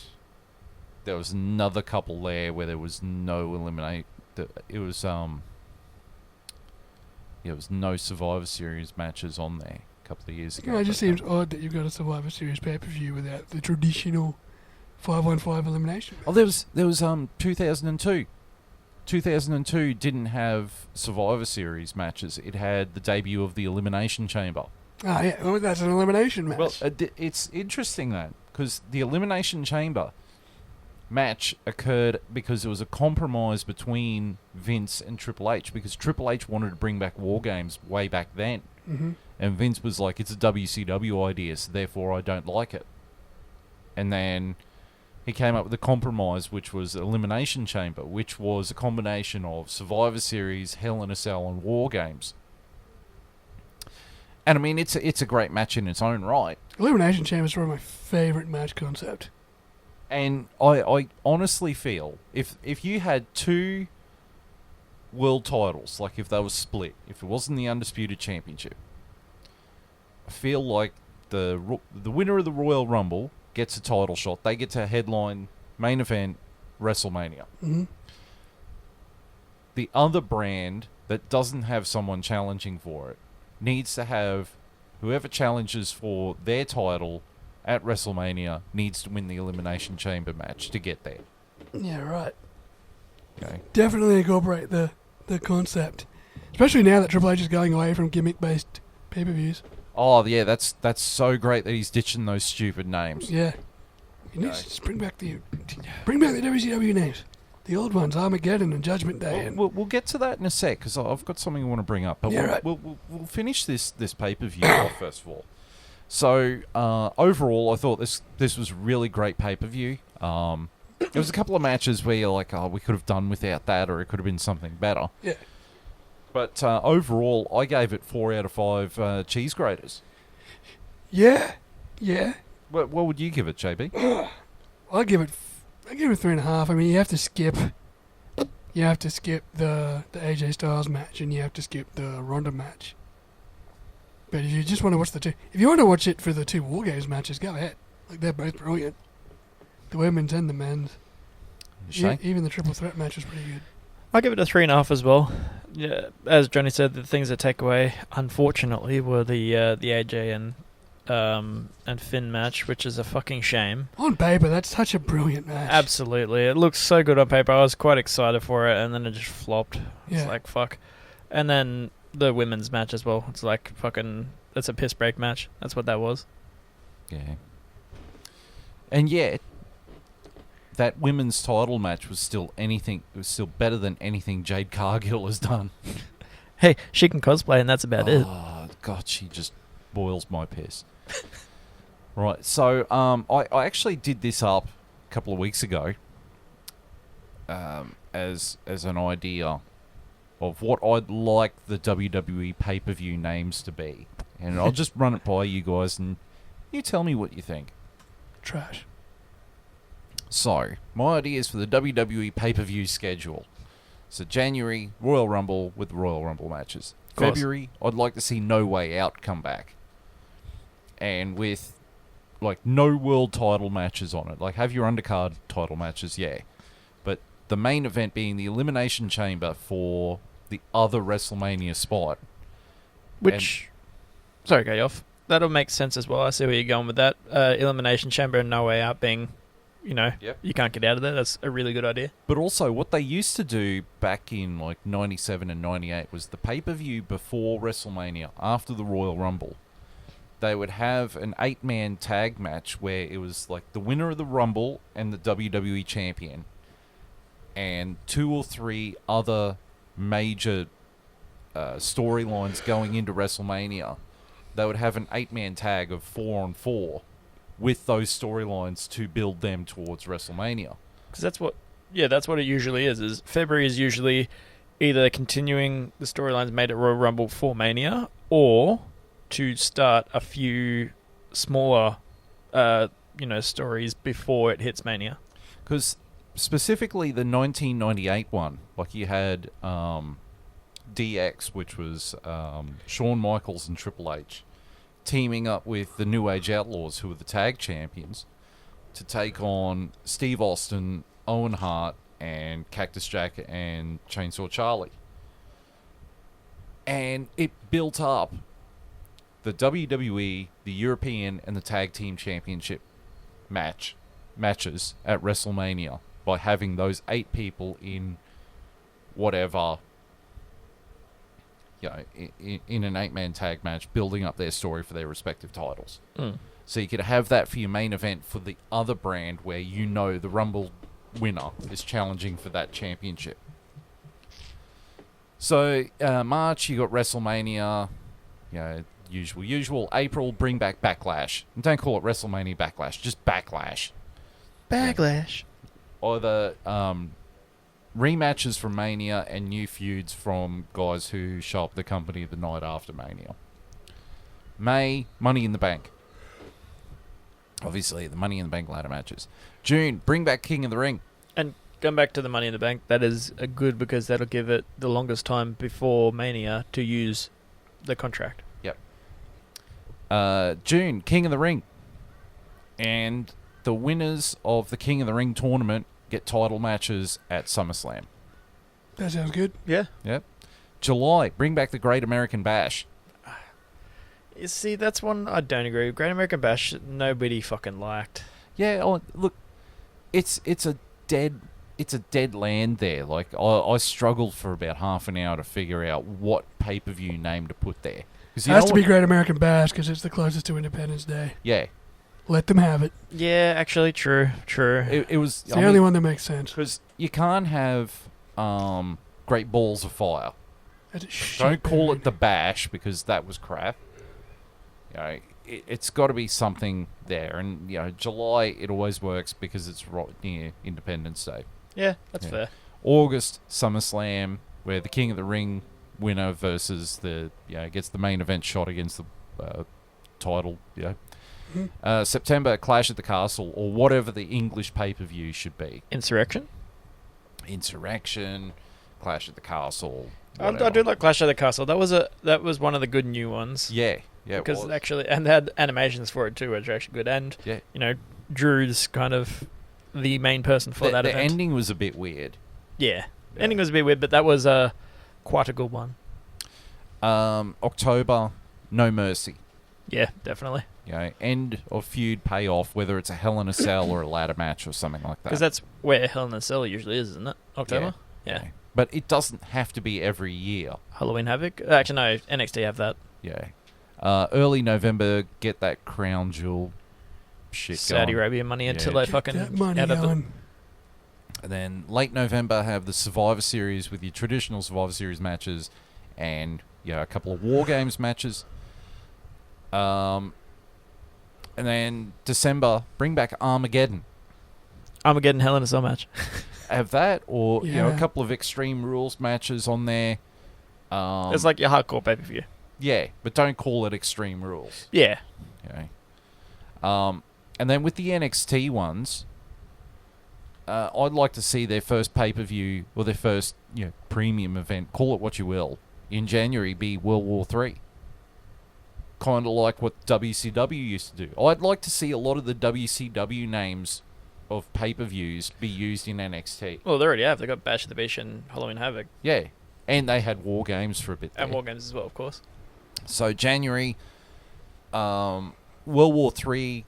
there was another couple there where there was no eliminate. It was no Survivor Series matches on there a couple of years ago. Yeah, it just seems odd that you've got a Survivor Series pay-per-view without the traditional 5-on-5 elimination match. Oh, there was 2002. 2002 didn't have Survivor Series matches. It had the debut of the Elimination Chamber. Ah, yeah, well, that's an elimination match. Well, it's interesting that, because the Elimination Chamber match occurred because there was a compromise between Vince and Triple H, because Triple H wanted to bring back War Games way back then. And Vince was like, it's a WCW idea, so therefore I don't like it. And then he came up with a compromise, which was Elimination Chamber, which was a combination of Survivor Series, Hell in a Cell, and War Games. And I mean, it's a great match in its own right. Elimination Chamber is one of my favourite match concept. And I honestly feel if you had two world titles, like if they were split, if it wasn't the Undisputed Championship, I feel like the winner of the Royal Rumble gets a title shot. They get to headline main event WrestleMania. The other brand that doesn't have someone challenging for it needs to have whoever challenges for their title at WrestleMania needs to win the Elimination Chamber match to get there. Yeah, right. Okay. Definitely incorporate the concept, especially now that Triple H is going away from gimmick-based pay-per-views. Oh yeah, that's so great that he's ditching those stupid names. Yeah, he needs to just bring back the WCW names, the old ones, Armageddon and Judgment Day. We'll get to that in a sec, because I've got something I want to bring up. But yeah, we'll finish this pay-per-view off first of all. So overall, I thought this was really great pay-per-view. There was a couple of matches where you're like, oh, we could have done without that, or it could have been something better. Yeah. But overall, I gave it 4 out of 5 cheese graters. Yeah. What would you give it, JB? I give it 3.5. I mean, you have to skip the AJ Styles match, and you have to skip the Ronda match. But if you just want to watch if you want to watch it for the two War Games matches, go ahead. Like, they're both brilliant. The women's and the men's. Even the triple threat match was pretty good. I'll give it a 3.5 as well. Yeah, as Johnny said, the things that take away, unfortunately, were the AJ and and Finn match, which is a fucking shame. On paper, that's such a brilliant match. Absolutely. It looks so good on paper. I was quite excited for it, and then it just flopped. It's Yeah. like, fuck. And then the women's match as well. It's like fucking... That's a piss break match. That's what that was. Yeah. And yet, that women's title match was still anything. It was still better than anything Jade Cargill has done. Hey, she can cosplay, and that's about it. Oh, God, she just boils my piss. Right, so I actually did this up a couple of weeks ago as an idea of what I'd like the WWE pay-per-view names to be. And I'll just run it by you guys, and you tell me what you think. Trash. So, my idea is for the WWE pay-per-view schedule. So, January, Royal Rumble with Royal Rumble matches. Course. February, I'd like to see No Way Out come back. And with, like, no world title matches on it. Like, have your undercard title matches, yeah. But the main event being the Elimination Chamber for the other WrestleMania spot. Which... Sorry, go off. That'll make sense as well. I see where you're going with that. Elimination Chamber and No Way Out being, Yep. you can't get out of there. That's a really good idea. But also, what they used to do back in, like, 97 and 98 was the pay-per-view before WrestleMania, after the Royal Rumble. They would have an 8-man tag match where it was, like, the winner of the Rumble and the WWE champion. And 2 or 3 other major storylines going into WrestleMania. They would have an 8-man tag of 4-on-4 with those storylines to build them towards WrestleMania. Because that's what it usually is February is usually either continuing the storylines made at Royal Rumble for Mania, or to start a few smaller, stories before it hits Mania. Because specifically the 1998 one, like you had DX, which was Shawn Michaels and Triple H, teaming up with the New Age Outlaws, who were the tag champions, to take on Steve Austin, Owen Hart, and Cactus Jack and Chainsaw Charlie. And it built up the WWE, the European, and the Tag Team Championship matches at WrestleMania by having those 8 people in whatever, in an 8-man tag match, building up their story for their respective titles. So you could have that for your main event for the other brand where the Rumble winner is challenging for that championship. So March, you got WrestleMania, usual. April, bring back Backlash. And don't call it WrestleMania Backlash, just Backlash. Backlash. Either rematches from Mania and new feuds from guys who show up the company the night after Mania. May, Money in the Bank. Obviously, the Money in the Bank ladder matches. June, bring back King of the Ring. And going back to the Money in the Bank, that is a good because that'll give it the longest time before Mania to use the contract. Yep. June, King of the Ring. And the winners of the King of the Ring tournament get title matches at SummerSlam. That sounds good. Yeah. Yep. July, bring back the Great American Bash. You see, that's one I don't agree with. Great American Bash, nobody fucking liked. Yeah, look, it's a dead land there. Like, I struggled for about half an hour to figure out what pay-per-view name to put there. It has to be Great American Bash because it's the closest to Independence Day. Yeah. Let them have it. Yeah, actually, true. It was... It's the only one that makes sense. Because you can't have Great Balls of Fire. Don't call it the Bash because that was crap. It's got to be something there. And, July, it always works because it's right near Independence Day. Yeah, that's fair. August, SummerSlam, where the King of the Ring winner versus gets the main event shot against the title, September, Clash at the Castle, or whatever the English pay-per-view should be. Insurrection, Clash at the Castle. I do like Clash at the Castle. That was one of the good new ones. Yeah, because actually, and they had animations for it too, which are actually good. And Drew's kind of the main person for that event. The ending was a bit weird. Yeah, ending was a bit weird, but that was quite a good one. October, No Mercy. Yeah, definitely. You know, end of feud payoff, whether it's a Hell in a Cell or a ladder match or something like that. Because that's where Hell in a Cell usually is, isn't it? October? Yeah. But it doesn't have to be every year. Halloween Havoc? Actually, no, NXT have that. Yeah. Early November, get that crown jewel shit Saudi going. Arabia money until Yeah. they fucking That money out of the... going. And then late November, have the Survivor Series with your traditional Survivor Series matches and a couple of War Games matches. And then December, bring back Armageddon. Armageddon Hell in a Cell match. Have that, or Yeah. a couple of Extreme Rules matches on there. It's like your hardcore pay-per-view. Yeah, but don't call it Extreme Rules. Yeah. Okay. And then with the NXT ones, I'd like to see their first pay-per-view or their first premium event, call it what you will, in January be World War III. Kind of like what WCW used to do. I'd like to see a lot of the WCW names of pay-per-views be used in NXT. Well, they already have. They got Bash of the Beach and Halloween Havoc. Yeah, and they had War Games for a bit And there. War Games as well, of course. So January, World War III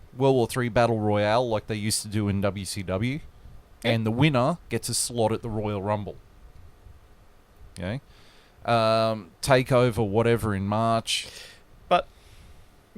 Battle Royale like they used to do in WCW, and the winner gets a slot at the Royal Rumble. Okay, Takeover whatever in March. But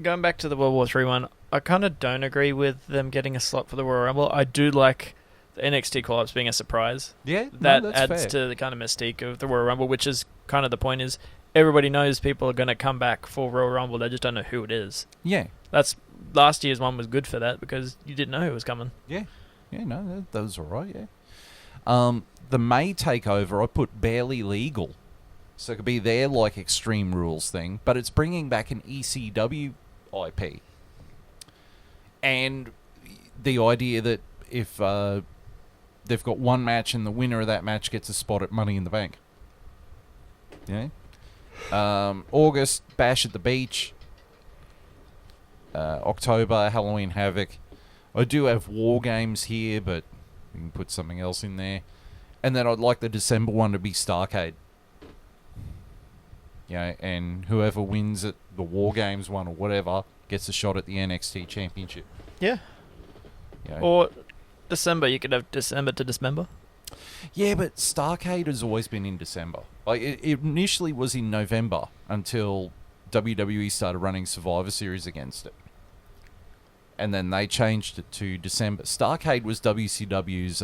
going back to the World War III one, I kind of don't agree with them getting a slot for the Royal Rumble. I do like the NXT call-ups being a surprise. Yeah, That that's adds fair. to the kind of mystique of the Royal Rumble, which is kind of the point is everybody knows people are going to come back for Royal Rumble. They just don't know who it is. Yeah, That's last year's one was good for that because you didn't know who was coming. yeah, no, that was all right. Yeah, the May Takeover I put barely legal, so it could be their like Extreme Rules thing, but it's bringing back an ECW IP. And the idea that if they've got one match and the winner of that match gets a spot at Money in the Bank. Yeah. August, Bash at the Beach. October, Halloween Havoc. I do have War Games here, but we can put something else in there. And then I'd like the December one to be Starrcade. Yeah, and whoever wins at the War Games one or whatever gets a shot at the NXT Championship. Yeah. Yeah. Or December, you could have December to Dismember. Yeah, but Starrcade has always been in December. Like it initially was in November until WWE started running Survivor Series against it, and then they changed it to December. Starrcade was WCW's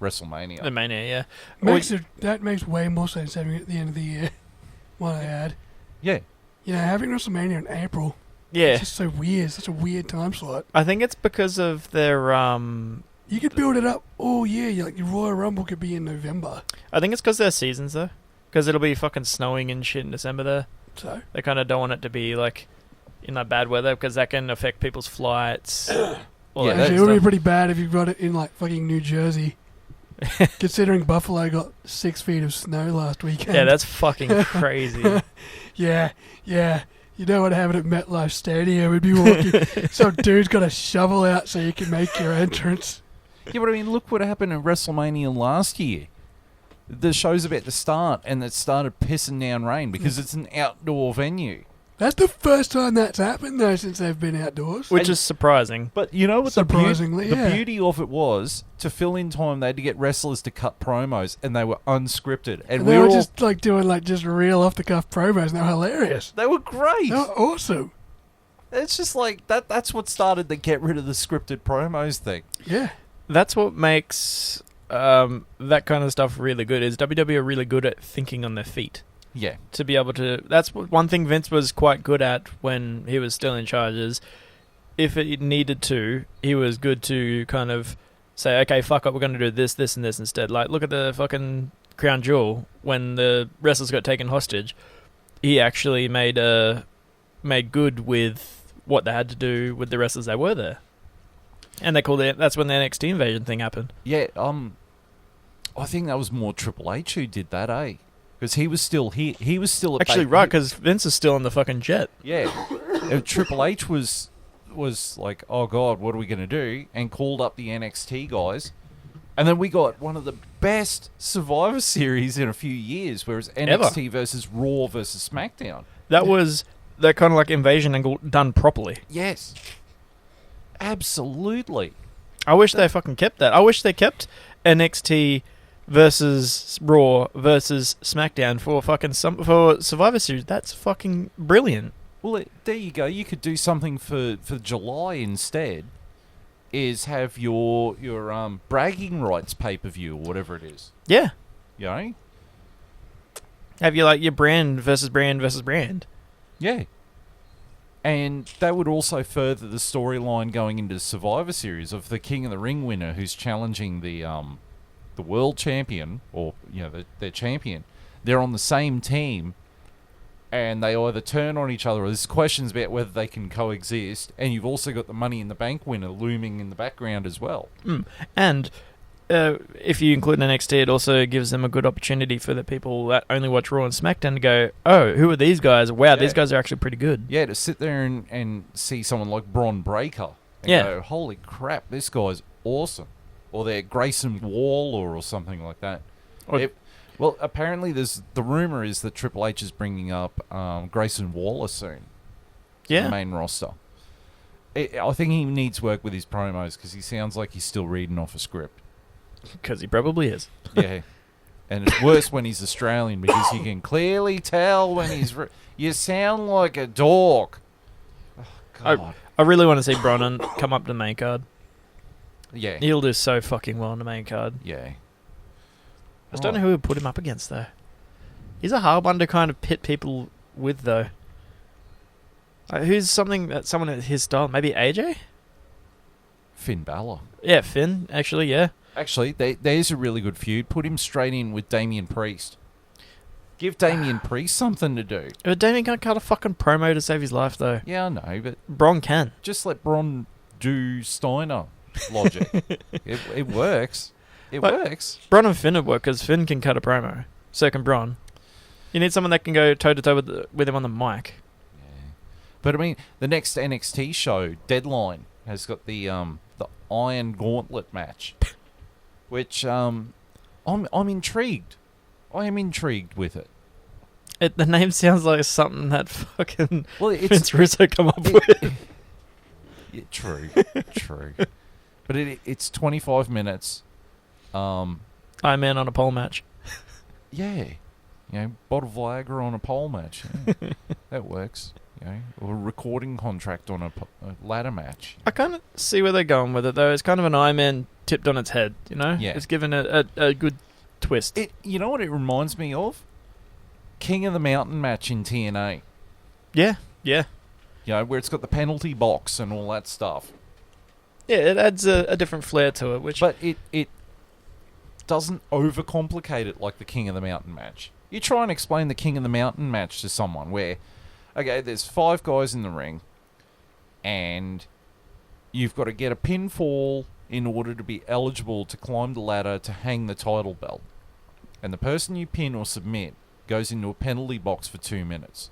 WrestleMania. The Mania, yeah. That makes way more sense having it at the end of the year. What I add. Yeah, Having WrestleMania in April. Yeah. It's just so weird. Such a weird time slot. I think it's because of their You could build it up all year. Your Royal Rumble could be in November. I think it's because their seasons though, because it'll be fucking snowing and shit in December there. So They kind of don't want it to be like in that bad weather because that can affect people's flights. all Yeah, that actually, it would be stuff. pretty bad if you got it in like fucking New Jersey. Considering Buffalo got 6 feet of snow last weekend. Yeah, that's fucking crazy. Yeah. You know what happened at MetLife Stadium? Would be walking. Some dude's got a shovel out so you can make your entrance. yeah, but I mean, look what happened at WrestleMania last year. The show's about to start, and it started pissing down rain because it's an outdoor venue. That's the first time that's happened though since they've been outdoors. Which is surprising. But you know what Surprisingly, the yeah. beauty of it was, to fill in time, they had to get wrestlers to cut promos, and they were unscripted. And they we were all, just like doing like just real off the cuff promos and they were hilarious. they were great. They were awesome. It's just like that's what started the get rid of the scripted promos thing. Yeah. That's what makes that kind of stuff really good. Is WWE are really good at thinking on their feet. Yeah. To be able to, that's one thing Vince was quite good at when he was still in charge. Is if it needed to, he was good to kind of say, okay, fuck up, we're going to do this, this, and this instead. Like, look at the fucking Crown Jewel when the wrestlers got taken hostage. He actually made good with what they had to do with the wrestlers that were there, and they called it. That's when the NXT invasion thing happened. Yeah. I think that was more Triple H who did that, eh? Because he was still he was still at Actually, right, because Vince is still on the fucking jet. Yeah. Triple H was like, oh god, what are we going to do? And called up the NXT guys. And then we got one of the best Survivor Series in a few years, whereas NXT versus Raw versus SmackDown. That was that kind of like invasion angle done properly. Yes. Absolutely. I wish they fucking kept that. I wish they kept NXT versus Raw versus SmackDown for for Survivor Series. That's fucking brilliant. Well, there you go. You could do something for July instead. Is have your bragging rights pay-per-view or whatever it is. Yeah. You know? Have you like your brand versus brand versus brand? Yeah. And that would also further the storyline going into Survivor Series of the King of the Ring winner who's challenging the world champion, or their champion. They're on the same team, and they either turn on each other, or there's questions about whether they can coexist. And you've also got the Money in the Bank winner looming in the background as well. And if you include NXT, it also gives them a good opportunity for the people that only watch Raw and SmackDown to go, oh, who are these guys? Wow, these guys are actually pretty good. Yeah, to sit there and see someone like Braun Breaker and go, holy crap, this guy's awesome. Or they're Grayson Waller or something like that. Well, apparently the rumor is that Triple H is bringing up Grayson Waller soon. To the main roster. I think he needs work with his promos because he sounds like he's still reading off a script. Because he probably is. Yeah. And it's worse when he's Australian because you can clearly tell when he's... you sound like a dog. Oh, God. I really want to see Bronnon come up to the main card. Yeah. He'll do so fucking well on the main card. Yeah. I just don't know who would put him up against, though. He's a hard one to kind of pit people with, though. Who's someone at his style? Maybe AJ? Finn Balor. Yeah, Finn, actually, yeah. Actually, there's a really good feud. Put him straight in with Damian Priest. Give Damian Priest something to do. Damian can't cut a fucking promo to save his life, though. Yeah, I know, but... Bron can. Just let Bron do Steiner logic. It works. It works. Bron and Finn would work, because Finn can cut a promo. So can Bron. You need someone that can go toe-to-toe with him on the mic. Yeah. But, I mean, the next NXT show, Deadline, has got the Iron Gauntlet match. Which, I'm intrigued. I am intrigued with it. The name sounds like something that fucking Vince Russo come up with. Yeah, true. But it's 25 minutes. Iron Man on a pole match. Yeah. Bottle Viagra on a pole match. Yeah. That works. Or a recording contract on a ladder match. I kind of see where they're going with it, though. It's kind of an Iron Man tipped on its head, Yeah. It's given a good twist. You know what it reminds me of? King of the Mountain match in TNA. Yeah. Where it's got the penalty box and all that stuff. Yeah, it adds a different flair to it. But it doesn't overcomplicate it like the King of the Mountain match. You try and explain the King of the Mountain match to someone where... Okay, there's 5 guys in the ring, and you've got to get a pinfall in order to be eligible to climb the ladder to hang the title belt. And the person you pin or submit goes into a penalty box for 2 minutes.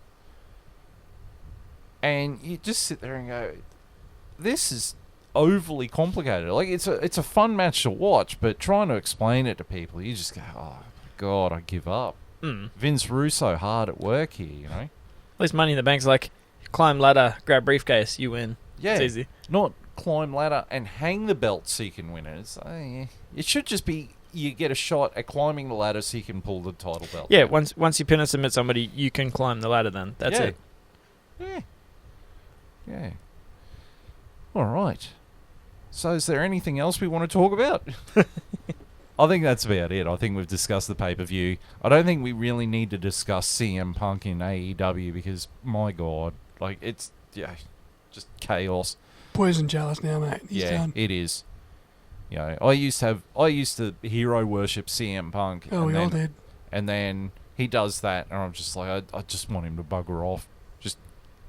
And you just sit there and go, this is overly complicated. Like, it's a fun match to watch, but trying to explain it to people, you just go, oh, God, I give up. Vince Russo hard at work here, At least Money in the Bank's like, climb ladder, grab briefcase, you win. Yeah. It's easy. Not climb ladder and hang the belt so you can win it. It should just be you get a shot at climbing the ladder so you can pull the title belt. Yeah, once you pin and submit somebody, you can climb the ladder then. That's it. Yeah. All right. So is there anything else we want to talk about? I think that's about it. I think we've discussed the pay-per-view. I don't think we really need to discuss CM Punk in AEW because, my God, like, it's, just chaos. Poison jealous now, mate. He's done. It is. I used to hero worship CM Punk. Oh, we all did. And then he does that, and I'm just like, I just want him to bugger off. Just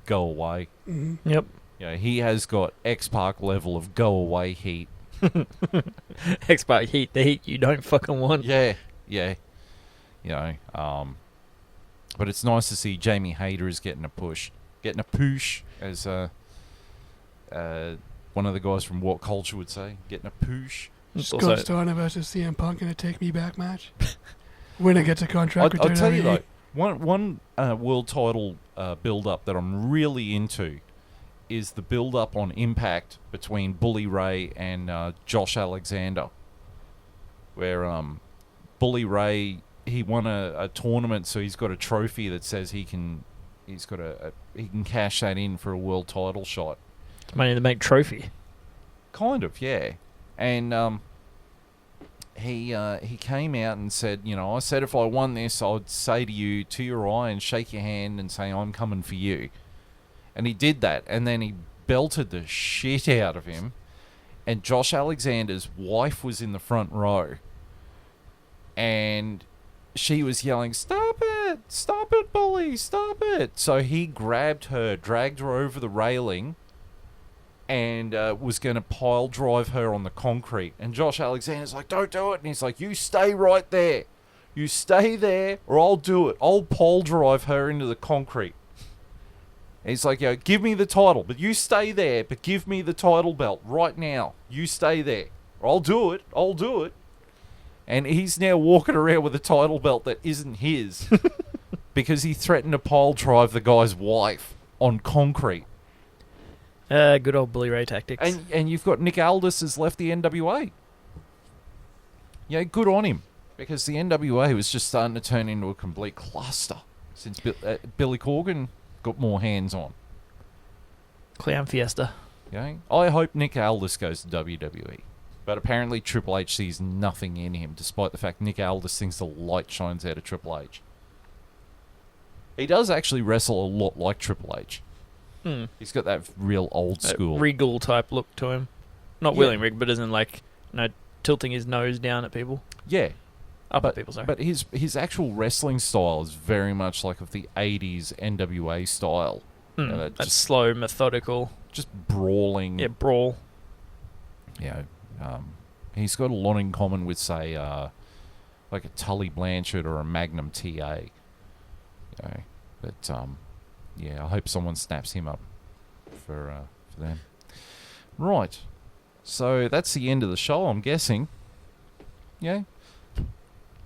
go away. Mm-hmm. Yep. He has got X-Pac level of go away heat. X-Pac heat, the heat you don't fucking want. Yeah. But it's nice to see Jamie Hayter is getting a push, as one of the guys from What Culture would say, getting a push. Scott Steiner versus CM Punk in a Take Me Back match. Winner gets a contract with I'll tell you WWE. though, One world title build-up that I'm really into is the build-up on Impact between Bully Ray and Josh Alexander, where Bully Ray, he won a tournament, so he's got a trophy that says he can cash that in for a world title shot. Money in the Bank trophy. Kind of, yeah. And he came out and said, I said if I won this, I'd say to you, to your eye, and shake your hand and say, I'm coming for you. And he did that, and then he belted the shit out of him. And Josh Alexander's wife was in the front row. And she was yelling, stop it, Bully, stop it. So he grabbed her, dragged her over the railing, and was going to pile drive her on the concrete. And Josh Alexander's like, don't do it. And he's like, you stay right there. You stay there, or I'll do it. I'll pile drive her into the concrete. And he's like, give me the title, but you stay there, but give me the title belt right now. You stay there. Or I'll do it. And he's now walking around with a title belt that isn't his because he threatened to pile drive the guy's wife on concrete. Good old Bully Ray tactics. And you've got Nick Aldis has left the NWA. Yeah, good on him, because the NWA was just starting to turn into a complete cluster since Billy Corgan got more hands on. Clown Fiesta. Okay? I hope Nick Aldis goes to WWE. But apparently Triple H sees nothing in him, despite the fact Nick Aldis thinks the light shines out of Triple H. He does actually wrestle a lot like Triple H. He's got that real old school regal type look to him. Not William Regal, but isn't like tilting his nose down at people. Yeah. At people, sorry. But his actual wrestling style is very much like of the 80s NWA style. That's slow, methodical. Just brawling. Yeah, brawl. He's got a lot in common with, say, like a Tully Blanchard or a Magnum TA. But I hope someone snaps him up for them. Right. So that's the end of the show, I'm guessing. Yeah.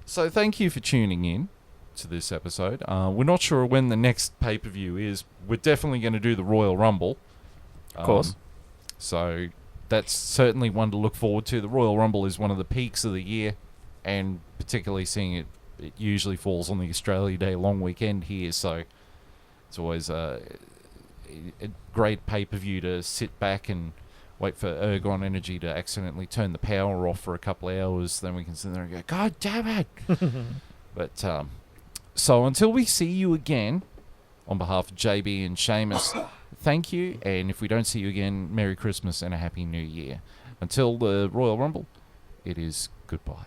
So thank you for tuning in to this episode. We're not sure when the next pay-per-view is. We're definitely going to do the Royal Rumble. Of course. So that's certainly one to look forward to. The Royal Rumble is one of the peaks of the year, and particularly seeing it usually falls on the Australia Day long weekend here, so it's always a great pay-per-view to sit back and wait for Ergon Energy to accidentally turn the power off for a couple of hours, then we can sit there and go, God damn it! But, so until we see you again, on behalf of JB and Seamus, thank you, and if we don't see you again, Merry Christmas and a Happy New Year. Until the Royal Rumble, it is goodbye.